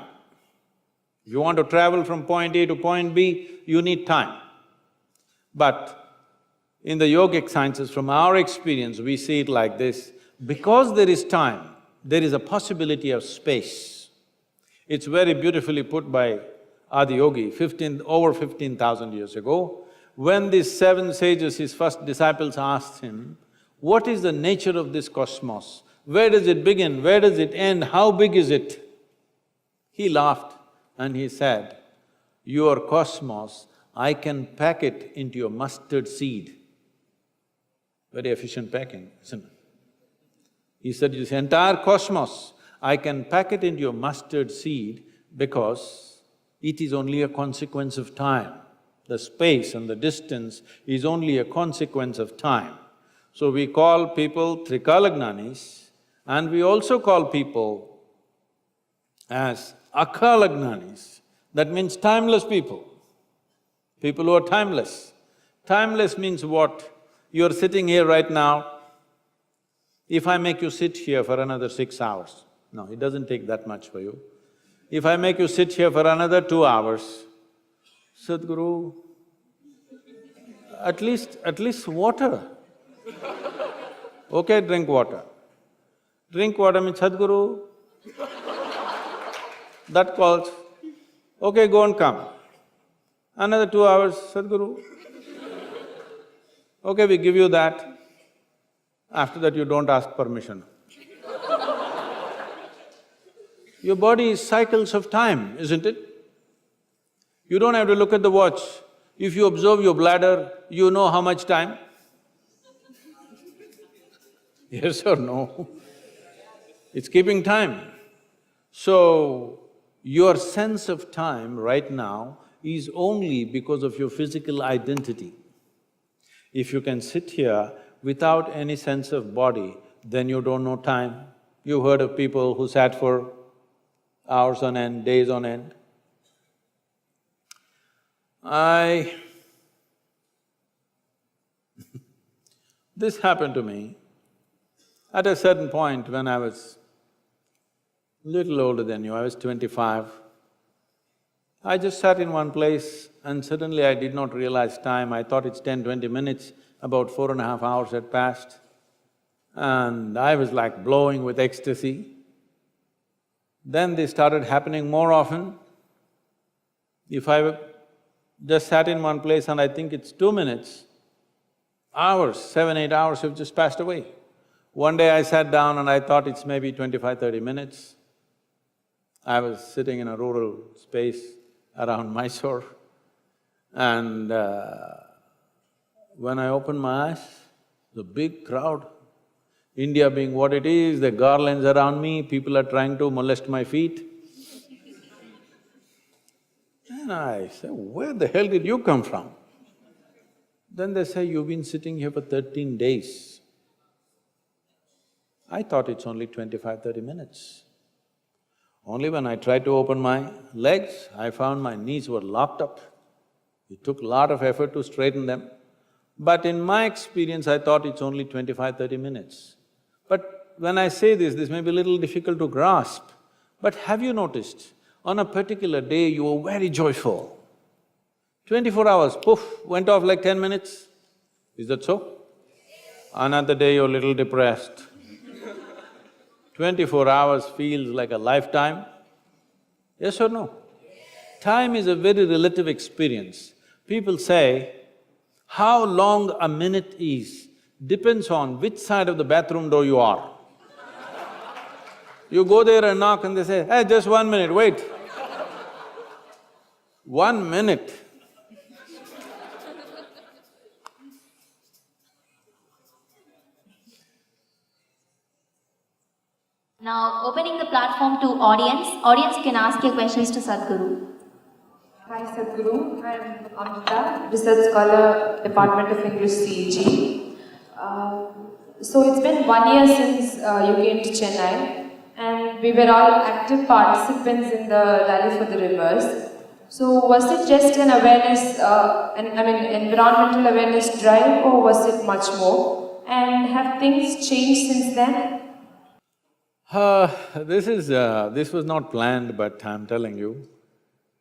If you want to travel from point A to point B, you need time. But in the yogic sciences, from our experience, we see it like this, because there is time, there is a possibility of space. It's very beautifully put by Adiyogi, over 15,000 years ago. When these seven sages, his first disciples, asked him, what is the nature of this cosmos? Where does it begin? Where does it end? How big is it? He laughed and he said, your cosmos, I can pack it into a mustard seed. Very efficient packing, isn't it? He said, this entire cosmos, I can pack it into a mustard seed because it is only a consequence of time. The space and the distance is only a consequence of time. So we call people Trikalagnanis, and we also call people as Akalagnanis. That means timeless people, people who are timeless. Timeless means what? You're sitting here right now. If I make you sit here for another 6 hours, no, it doesn't take that much for you. If I make you sit here for another 2 hours, Sadhguru, at least water. Okay, drink water. Drink water means Sadhguru. That calls, okay, go and come. Another 2 hours, Sadhguru. Okay, we give you that. After that, you don't ask permission. Your body is cycles of time, isn't it? You don't have to look at the watch. If you observe your bladder, you know how much time? Yes or no? It's keeping time. So, your sense of time right now is only because of your physical identity. If you can sit here without any sense of body, then you don't know time. You've heard of people who sat for hours on end, days on end. This happened to me at a certain point when I was little older than you, I was 25. I just sat in one place and suddenly I did not realize time. I thought it's 10-20 minutes, about 4.5 hours had passed. And I was like blowing with ecstasy. Then they started happening more often. If I just sat in one place and I think it's 2 minutes, hours, 7-8 hours have just passed away. One day I sat down and I thought it's maybe 25-30 minutes. I was sitting in a rural space around Mysore, and when I opened my eyes, the big crowd, India being what it is, the garlands around me, people are trying to molest my feet. And I said, where the hell did you come from? Then they say, you've been sitting here for 13 days. I thought it's only 25-30 minutes. Only when I tried to open my legs, I found my knees were locked up. It took a lot of effort to straighten them. But in my experience, I thought it's only 25-30 minutes. But when I say this may be a little difficult to grasp. But have you noticed, on a particular day you were very joyful. 24 hours, poof, went off like 10 minutes. Is that so? Another day you're a little depressed. 24 hours feels like a lifetime. Yes or no? Time is a very relative experience. People say, how long a minute is depends on which side of the bathroom door you are. You go there and knock and they say, hey, just 1 minute, wait. 1 minute. Now, opening the platform to audience. Audience, you can ask your questions to Sadhguru. Hi Sadhguru, I'm Amrita, Research Scholar, Department of English, CEG. So it's been 1 year since you came to Chennai, and we were all active participants in the Rally for the Rivers. So was it just an awareness, environmental awareness drive, or was it much more? And have things changed since then? This was not planned, but I'm telling you.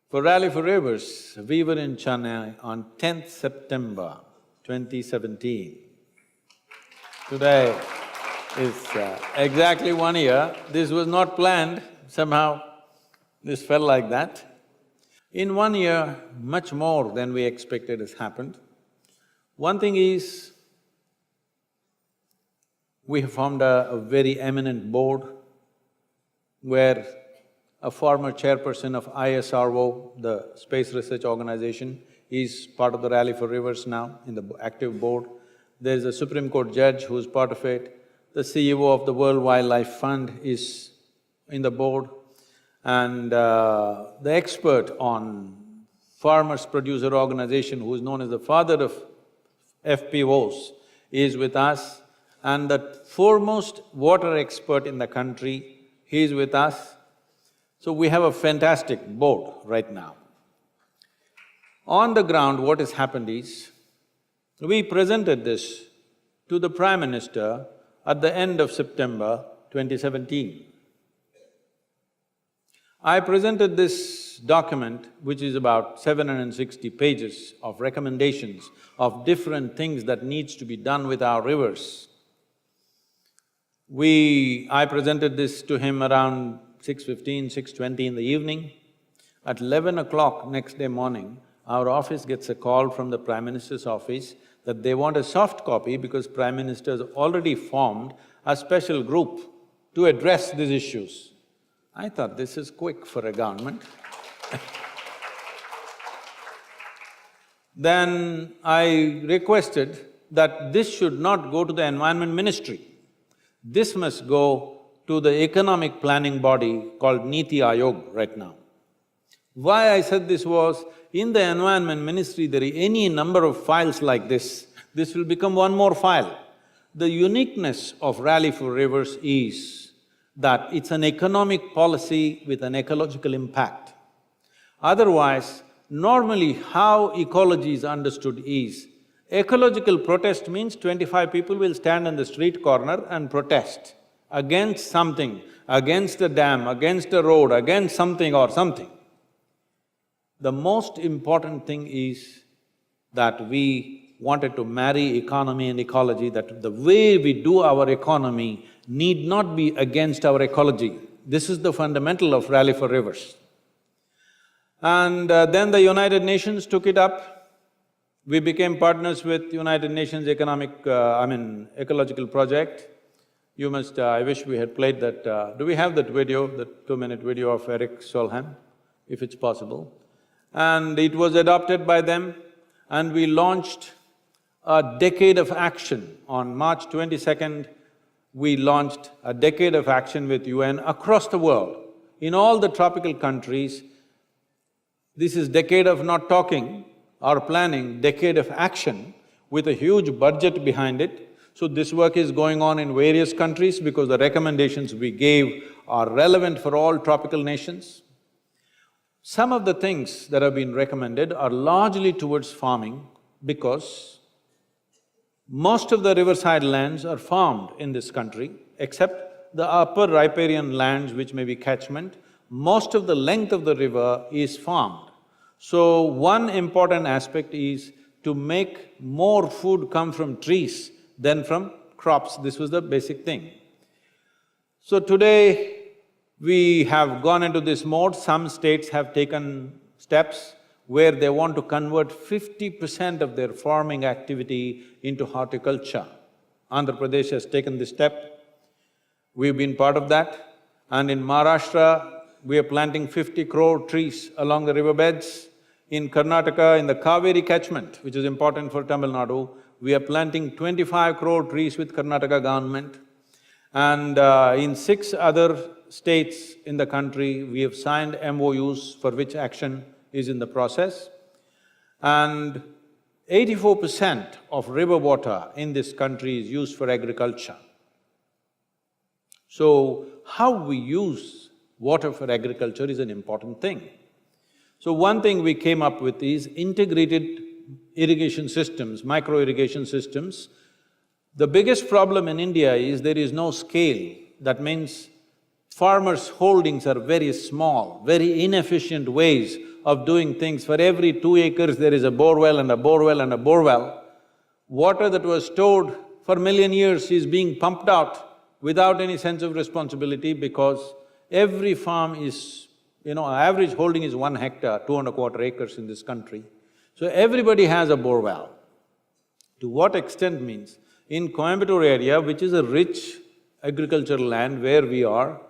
For Rally for Rivers, we were in Chennai on 10th September 2017. Today is exactly 1 year. This was not planned, somehow this felt like that. In 1 year, much more than we expected has happened. One thing is, we have formed a very eminent board where a former chairperson of ISRO, the Space Research Organization, is part of the Rally for Rivers now in the active board. There's a Supreme Court judge who's part of it. The CEO of the World Wildlife Fund is in the board. And the expert on Farmers Producer Organization, who is known as the father of FPOs, is with us. And the foremost water expert in the country, he is with us. So we have a fantastic board right now. On the ground, what has happened is, we presented this to the Prime Minister at the end of September 2017. I presented this document, which is about 760 pages of recommendations of different things that needs to be done with our rivers. I presented this to him around 6:15, 6:20 in the evening. At 11 o'clock next day morning, our office gets a call from the Prime Minister's office that they want a soft copy because Prime Minister has already formed a special group to address these issues. I thought, this is quick for a government. Then I requested that this should not go to the Environment Ministry. This must go to the economic planning body called Niti Aayog right now. Why I said this was, in the Environment Ministry there are any number of files like this will become one more file. The uniqueness of Rally for Rivers is that it's an economic policy with an ecological impact. Otherwise, normally how ecology is understood is Ecological protest means 25 people will stand on the street corner and protest against something, against a dam, against a road, against something or something. The most important thing is that we wanted to marry economy and ecology, that the way we do our economy need not be against our ecology. This is the fundamental of Rally for Rivers. And then the United Nations took it up. We became partners with United Nations Ecological Project. You must… I wish we had played that… do we have that video, that 2-minute video of Eric Solheim, if it's possible? And it was adopted by them, and we launched a decade of action. On March 22nd, we launched a decade of action with UN across the world. In all the tropical countries, this is decade of not talking or planning, decade of action with a huge budget behind it. So this work is going on in various countries because the recommendations we gave are relevant for all tropical nations. Some of the things that have been recommended are largely towards farming because most of the riverside lands are farmed in this country, except the upper riparian lands which may be catchment. Most of the length of the river is farmed. So one important aspect is to make more food come from trees than from crops. This was the basic thing. So today, we have gone into this mode. Some states have taken steps where they want to convert 50% of their farming activity into horticulture. Andhra Pradesh has taken this step. We've been part of that. And in Maharashtra, we are planting 50 crore trees along the riverbeds. In Karnataka, in the Kaveri catchment, which is important for Tamil Nadu, we are planting 25 crore trees with Karnataka government. And in 6 other states in the country, we have signed MOUs for which action is in the process. And 84% of river water in this country is used for agriculture. So, how we use water for agriculture is an important thing. So one thing we came up with is integrated irrigation systems, micro-irrigation systems. The biggest problem in India is there is no scale. That means farmers' holdings are very small, very inefficient ways of doing things. For every 2 acres, there is a borewell and a borewell and a borewell. Water that was stored for 1,000,000 years is being pumped out without any sense of responsibility because every farm is… average holding is 1 hectare, 2¼ acres in this country. So everybody has a borewell. To what extent means, in Coimbatore area, which is a rich agricultural land where we are,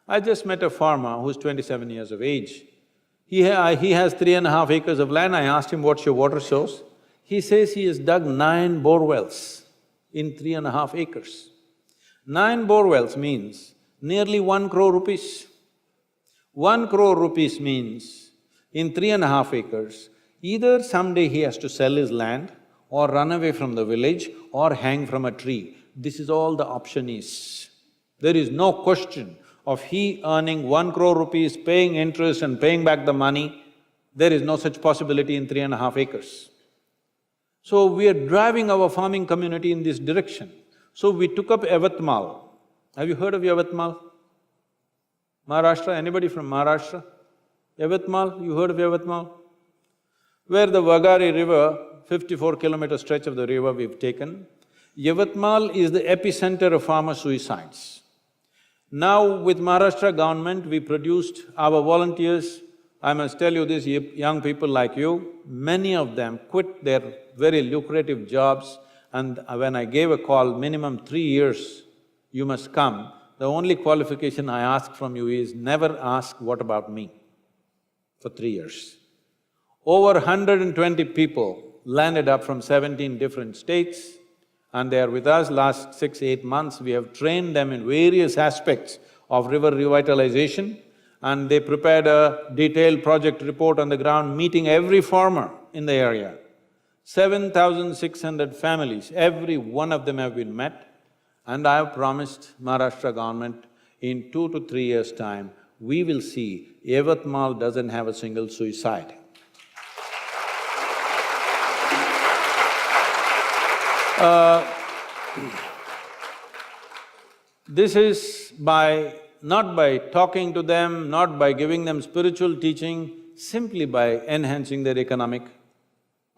I just met a farmer who's 27 years of age. He has 3½ acres of land. I asked him, what's your water source? He says he has dug 9 borewells in 3½ acres. 9 borewells means nearly 1 crore rupees. 1 crore rupees means, in 3½ acres, either someday he has to sell his land or run away from the village or hang from a tree. This is all the option is. There is no question of he earning 1 crore rupees, paying interest and paying back the money. There is no such possibility in 3½ acres. So we are driving our farming community in this direction. So we took up Yavatmal. Have you heard of Yavatmal? Maharashtra, anybody from Maharashtra? Yavatmal, you heard of Yavatmal? Where the Vagari river, 54-kilometer stretch of the river we've taken, Yavatmal is the epicenter of farmer suicides. Now with Maharashtra government, we produced our volunteers. I must tell you this, young people like you, many of them quit their very lucrative jobs, and when I gave a call, minimum 3 years, you must come. The only qualification I ask from you is never ask, what about me? For 3 years. Over 120 people landed up from 17 different states, and they are with us last 6–8 months. We have trained them in various aspects of river revitalization, and they prepared a detailed project report on the ground, meeting every farmer in the area. 7,600 families, every one of them have been met. And I have promised Maharashtra government, in 2 to 3 years' time, we will see Yavatmal doesn't have a single suicide. This is not by talking to them, not by giving them spiritual teaching, simply by enhancing their economic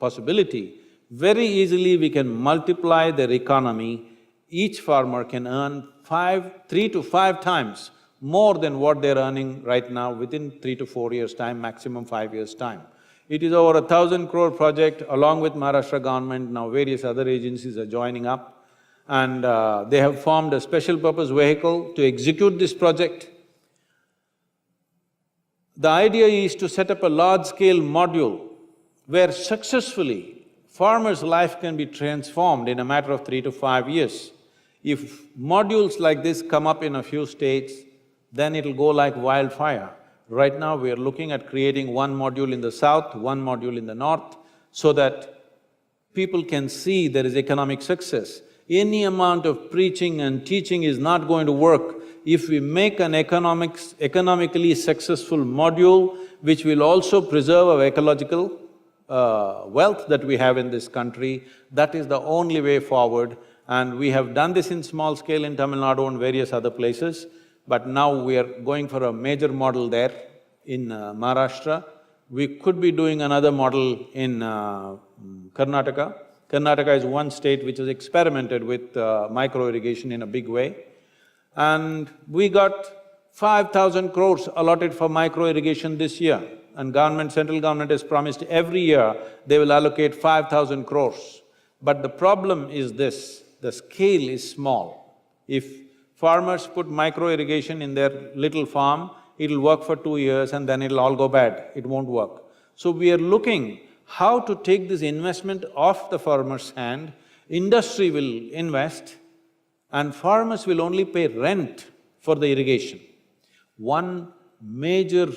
possibility. Very easily we can multiply their economy. Each farmer can earn 3 to 5 times more than what they're earning right now within 3 to 4 years' time, maximum 5 years' time. It is over 1,000 crore project along with Maharashtra government, now various other agencies are joining up. And they have formed a special purpose vehicle to execute this project. The idea is to set up a large-scale module where successfully farmers' life can be transformed in a matter of 3 to 5 years. If modules like this come up in a few states, then it'll go like wildfire. Right now, we are looking at creating one module in the south, one module in the north, so that people can see there is economic success. Any amount of preaching and teaching is not going to work if we make an economically successful module which will also preserve our ecological wealth that we have in this country. That is the only way forward, and we have done this in small scale in Tamil Nadu and various other places, but now we are going for a major model there in Maharashtra. We could be doing another model in Karnataka. Karnataka is one state which has experimented with micro-irrigation in a big way. And we got 5,000 crores allotted for micro-irrigation this year. And central government has promised every year they will allocate 5,000 crores. But the problem is this, the scale is small. If farmers put micro-irrigation in their little farm, it'll work for 2 years and then it'll all go bad, it won't work. So we are looking how to take this investment off the farmer's hand. Industry will invest and farmers will only pay rent for the irrigation. One major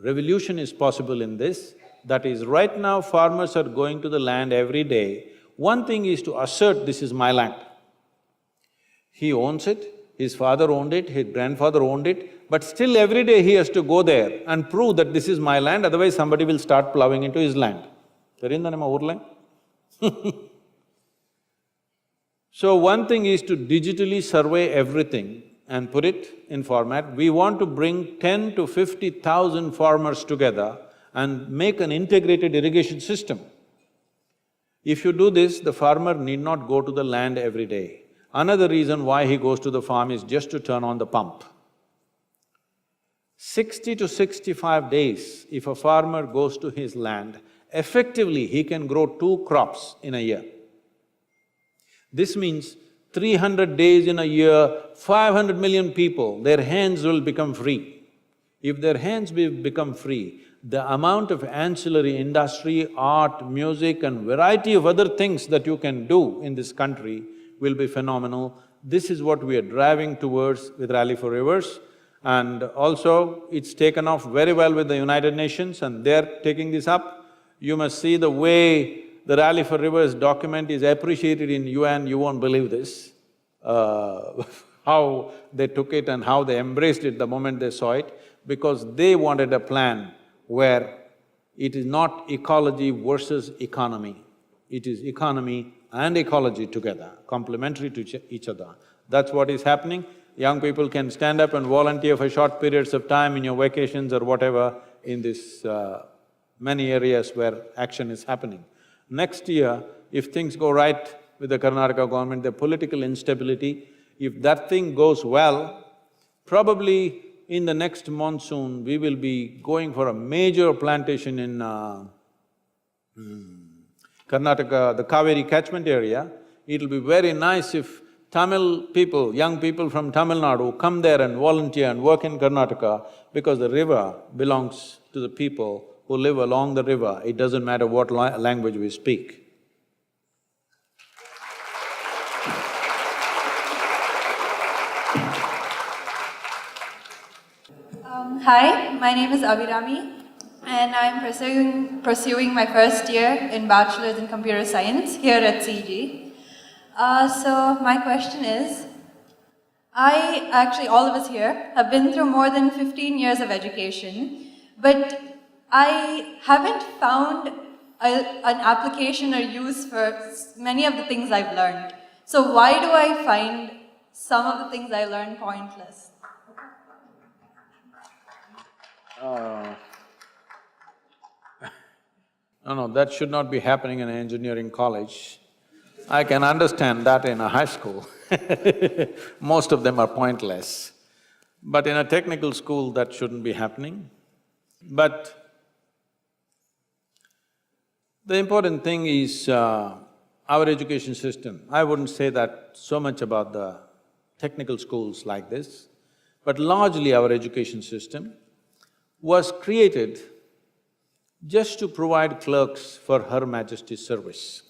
revolution is possible in this, that is, right now farmers are going to the land every day. One thing is to assert, this is my land. He owns it, his father owned it, his grandfather owned it, but still every day he has to go there and prove that this is my land, otherwise somebody will start plowing into his land. So one thing is to digitally survey everything and put it in format. We want to bring 10 to 50,000 farmers together and make an integrated irrigation system. If you do this, the farmer need not go to the land every day. Another reason why he goes to the farm is just to turn on the pump. 60 to 65 days, if a farmer goes to his land, effectively he can grow 2 crops in a year. This means 300 days in a year, 500 million people, their hands will become free. If their hands become free, the amount of ancillary industry, art, music and variety of other things that you can do in this country will be phenomenal. This is what we are driving towards with Rally for Rivers. And also, it's taken off very well with the United Nations and they're taking this up. You must see the way the Rally for Rivers document is appreciated in UN, you won't believe this. How they took it and how they embraced it the moment they saw it, because they wanted a plan where it is not ecology versus economy. It is economy and ecology together, complementary to each other. That's what is happening. Young people can stand up and volunteer for short periods of time in your vacations or whatever in this many areas where action is happening. Next year, if things go right with the Karnataka government, the political instability, if that thing goes well, probably in the next monsoon, we will be going for a major plantation in Karnataka, the Kaveri catchment area. It'll be very nice if Tamil people, young people from Tamil Nadu come there and volunteer and work in Karnataka, because the river belongs to the people who live along the river. It doesn't matter what language we speak. Hi, my name is Abhirami and I'm pursuing my first year in Bachelor's in Computer Science here at CG. So my question is, all of us here have been through more than 15 years of education, but I haven't found an application or use for many of the things I've learned. So why do I find some of the things I learned pointless? No, that should not be happening in an engineering college. I can understand that in a high school. Most of them are pointless. But in a technical school, that shouldn't be happening. But the important thing is our education system. I wouldn't say that so much about the technical schools like this, but largely our education system was created just to provide clerks for Her Majesty's service.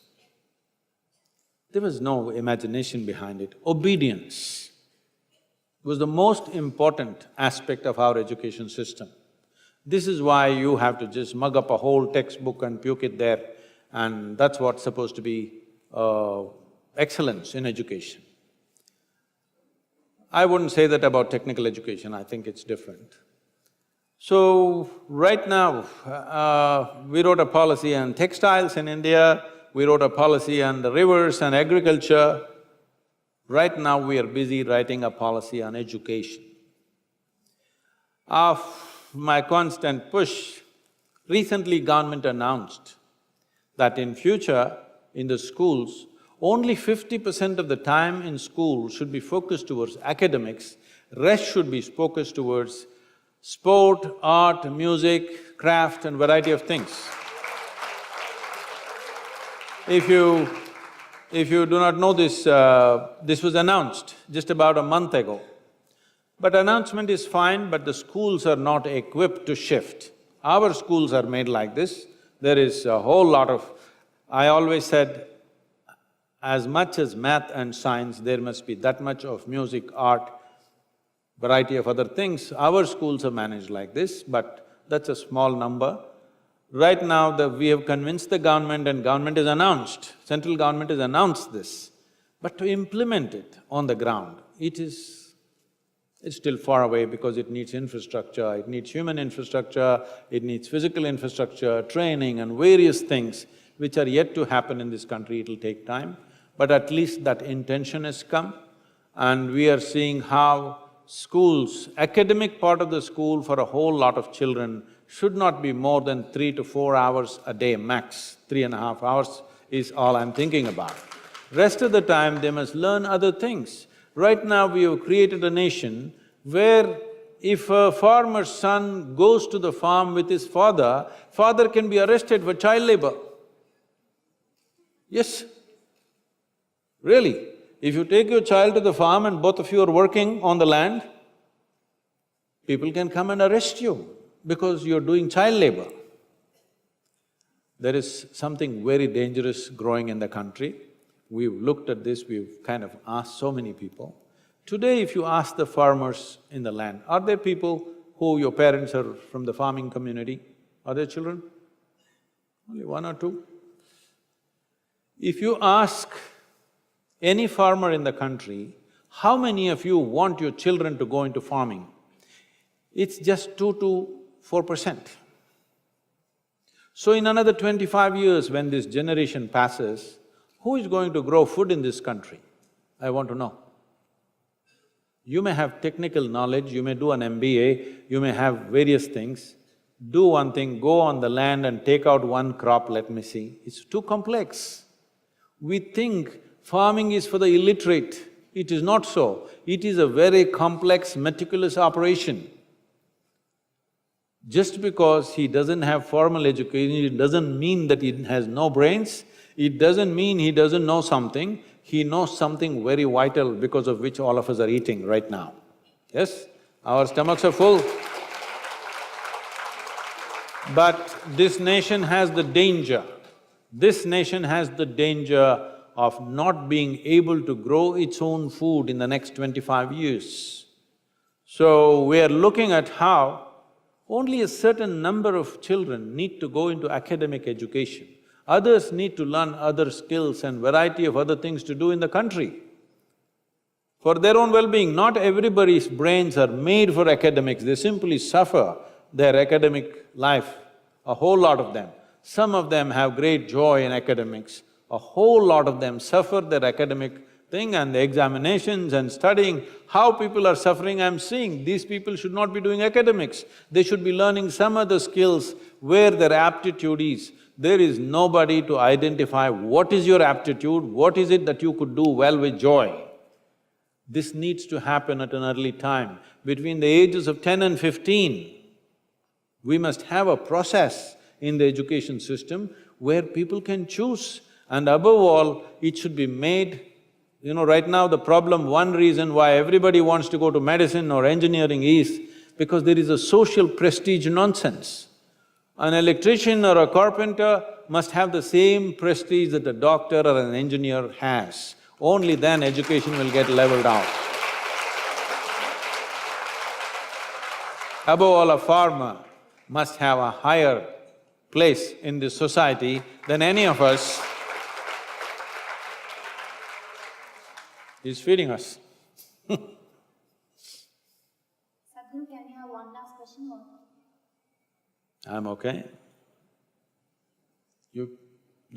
There was no imagination behind it. Obedience was the most important aspect of our education system. This is why you have to just mug up a whole textbook and puke it there, and that's what's supposed to be excellence in education. I wouldn't say that about technical education, I think it's different. So, right now, we wrote a policy on textiles in India, we wrote a policy on the rivers and agriculture. Right now, we are busy writing a policy on education. Of my constant push, recently government announced that in future, in the schools, only 50% of the time in school should be focused towards academics, rest should be focused towards sport, art, music, craft and variety of things. If you do not know this, this was announced just about a month ago. But announcement is fine, but the schools are not equipped to shift. Our schools are made like this. There is a whole lot of… I always said, as much as math and science, there must be that much of music, art, variety of other things. Our schools are managed like this, but that's a small number. Right now, we have convinced the government and government has announced, central government has announced this. But to implement it on the ground, it's still far away because it needs infrastructure, it needs human infrastructure, it needs physical infrastructure, training and various things which are yet to happen in this country, it'll take time. But at least that intention has come, and we are seeing how schools, academic part of the school for a whole lot of children should not be more than 3 to 4 hours a day max. 3.5 hours is all I'm thinking about. Rest of the time, they must learn other things. Right now, we have created a nation where if a farmer's son goes to the farm with his father, father can be arrested for child labor. Yes, really. If you take your child to the farm and both of you are working on the land, people can come and arrest you because you're doing child labor. There is something very dangerous growing in the country. We've looked at this, we've kind of asked so many people. Today, if you ask the farmers in the land, are there people who your parents are from the farming community? Are there children? Only 1 or 2. If you ask any farmer in the country, how many of you want your children to go into farming? It's just 2 to 4%. So in another 25 years, when this generation passes, who is going to grow food in this country? I want to know. You may have technical knowledge, you may do an MBA, you may have various things. Do one thing, go on the land and take out one crop, let me see. It's too complex. We think farming is for the illiterate. It is not so. It is a very complex, meticulous operation. Just because he doesn't have formal education, it doesn't mean that he has no brains, it doesn't mean he doesn't know something, he knows something very vital because of which all of us are eating right now. Yes? Our stomachs are full. But this nation has the danger, of not being able to grow its own food in the next 25 years. So, we are looking at how only a certain number of children need to go into academic education. Others need to learn other skills and variety of other things to do in the country. For their own well-being, not everybody's brains are made for academics, they simply suffer their academic life, a whole lot of them. Some of them have great joy in academics. A whole lot of them suffer their academic thing and the examinations and studying. How people are suffering, I'm seeing. These people should not be doing academics. They should be learning some other skills where their aptitude is. There is nobody to identify what is your aptitude, what is it that you could do well with joy. This needs to happen at an early time. Between the ages of 10 and 15, we must have a process in the education system where people can choose. And above all, it should be made… right now the problem, one reason why everybody wants to go to medicine or engineering is because there is a social prestige nonsense. An electrician or a carpenter must have the same prestige that a doctor or an engineer has. Only then education will get leveled out. Above all, a farmer must have a higher place in this society than any of us. He's feeding us. Sadhguru, can you have one last question or? I'm okay.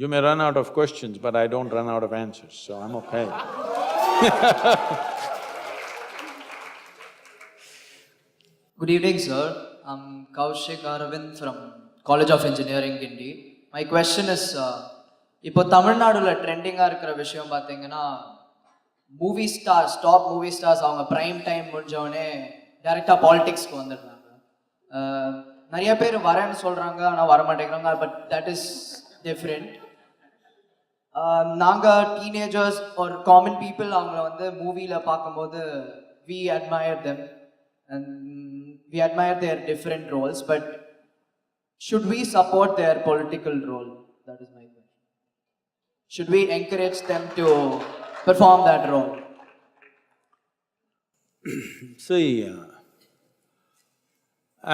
You may run out of questions, but I don't run out of answers, so I'm okay. Good evening, sir. I'm Kaushik Aravind from College of Engineering, Guindy. My question is, இப்போ தமிழ்நாடுல ட்ரெண்டிங்காக இருக்கிற விஷயம் பார்த்தீங்கன்னா movie stars, top movie stars அவங்க prime time முடிஞ்சவொடனே டைரெக்டாக பாலிடிக்ஸ்க்கு வந்துடுறாங்க. நிறைய பேர் வரேன்னு சொல்கிறாங்க, ஆனால் வர மாட்டேங்கிறாங்க. But that is different. நாங்கள் டீனேஜர்ஸ் ஒரு காமன் பீப்புள் அவங்கள வந்து மூவியில் பார்க்கும்போது we admire them and we admire their different roles, but should we support their political role? That is my question. Should we encourage them to perform that role? See,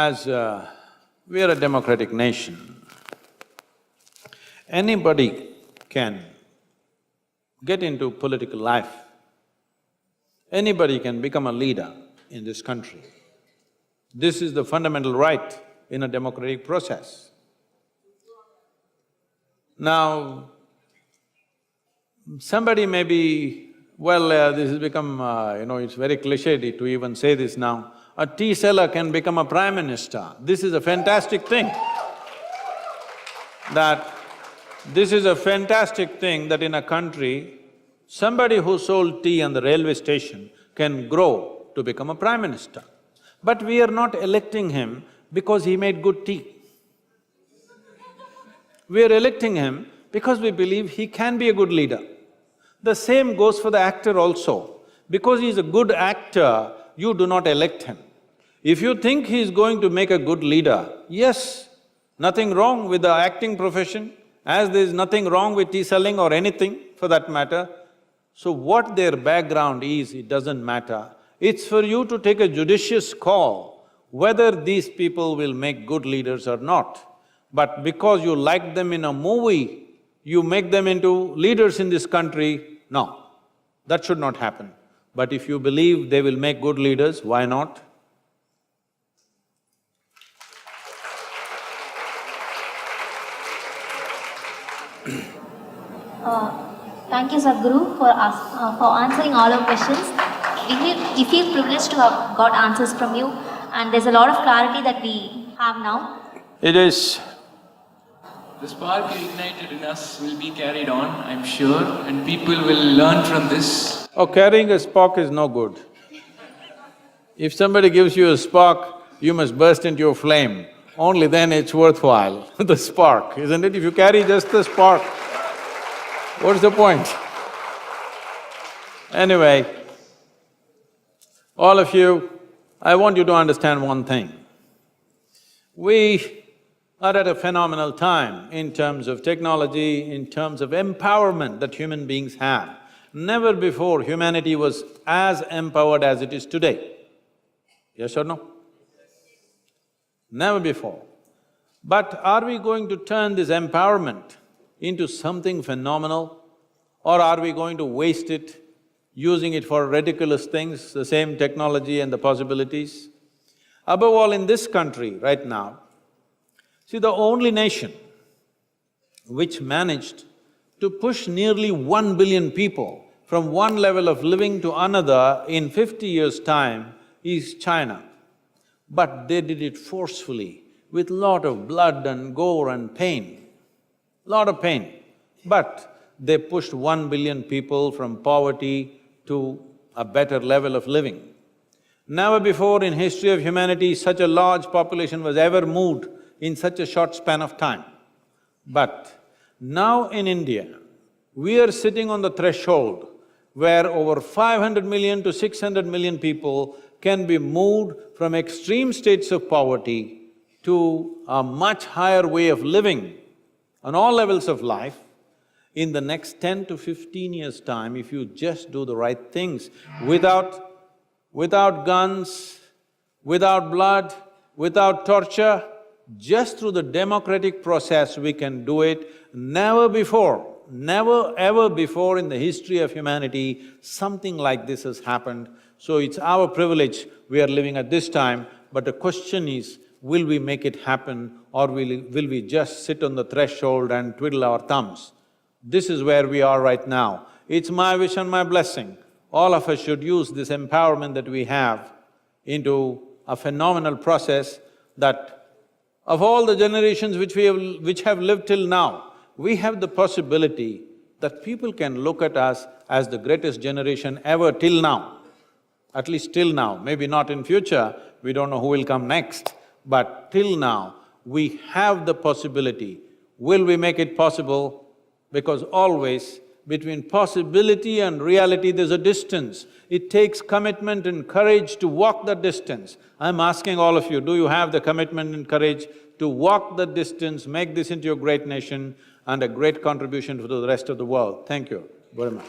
as we are a democratic nation, anybody can get into political life. Anybody can become a leader in this country. This is the fundamental right in a democratic process. Now, somebody may be… this has become, it's very cliché to even say this now. A tea seller can become a prime minister. This is a fantastic thing. This is a fantastic thing that in a country, somebody who sold tea on the railway station can grow to become a prime minister. But we are not electing him because he made good tea. We are electing him because we believe he can be a good leader. The same goes for the actor also. Because he is a good actor, you do not elect him. If you think he is going to make a good leader, yes, nothing wrong with the acting profession, as there is nothing wrong with tea selling or anything for that matter. So what their background is, it doesn't matter. It's for you to take a judicious call whether these people will make good leaders or not. But because you like them in a movie, you make them into leaders in this country, no, that should not happen. But if you believe they will make good leaders, why not? Thank you, Sadhguru, for answering all our questions. We feel privileged to have got answers from you, and there's a lot of clarity that we have now. It is… The spark you ignited in us will be carried on, I'm sure, and people will learn from this. Oh, carrying a spark is no good. If somebody gives you a spark, you must burst into a flame. Only then it's worthwhile, the spark, isn't it? If you carry just the spark, what's the point? Anyway, all of you, I want you to understand one thing. We are at a phenomenal time in terms of technology, in terms of empowerment that human beings have. Never before humanity was as empowered as it is today. Yes or no? Never before. But are we going to turn this empowerment into something phenomenal, or are we going to waste it, using it for ridiculous things, the same technology and the possibilities? Above all, in this country right now, see, the only nation which managed to push nearly 1 billion people from one level of living to another in 50 years' time is China. But they did it forcefully, with lot of blood and gore and pain, lot of pain. But they pushed 1 billion people from poverty to a better level of living. Never before in history of humanity such a large population was ever moved in such a short span of time. But now in India, we are sitting on the threshold where over 500 million to 600 million people can be moved from extreme states of poverty to a much higher way of living on all levels of life. In the next 10 to 15 years' time, if you just do the right things, without guns, without blood, without torture, just through the democratic process we can do it. Never ever before in the history of humanity something like this has happened. So it's our privilege we are living at this time, but the question is, will we make it happen or will we just sit on the threshold and twiddle our thumbs? This is where we are right now. It's my wish and my blessing. All of us should use this empowerment that we have into a phenomenal process that of all the generations which have lived till now, we have the possibility that people can look at us as the greatest generation ever till now, at least till now, maybe not in future, we don't know who will come next, but till now, we have the possibility. Will we make it possible? Because always between possibility and reality there's a distance. It takes commitment and courage to walk that distance. I'm asking all of you, do you have the commitment and courage to walk that distance, make this into a great nation and a great contribution to the rest of the world? Thank you very much.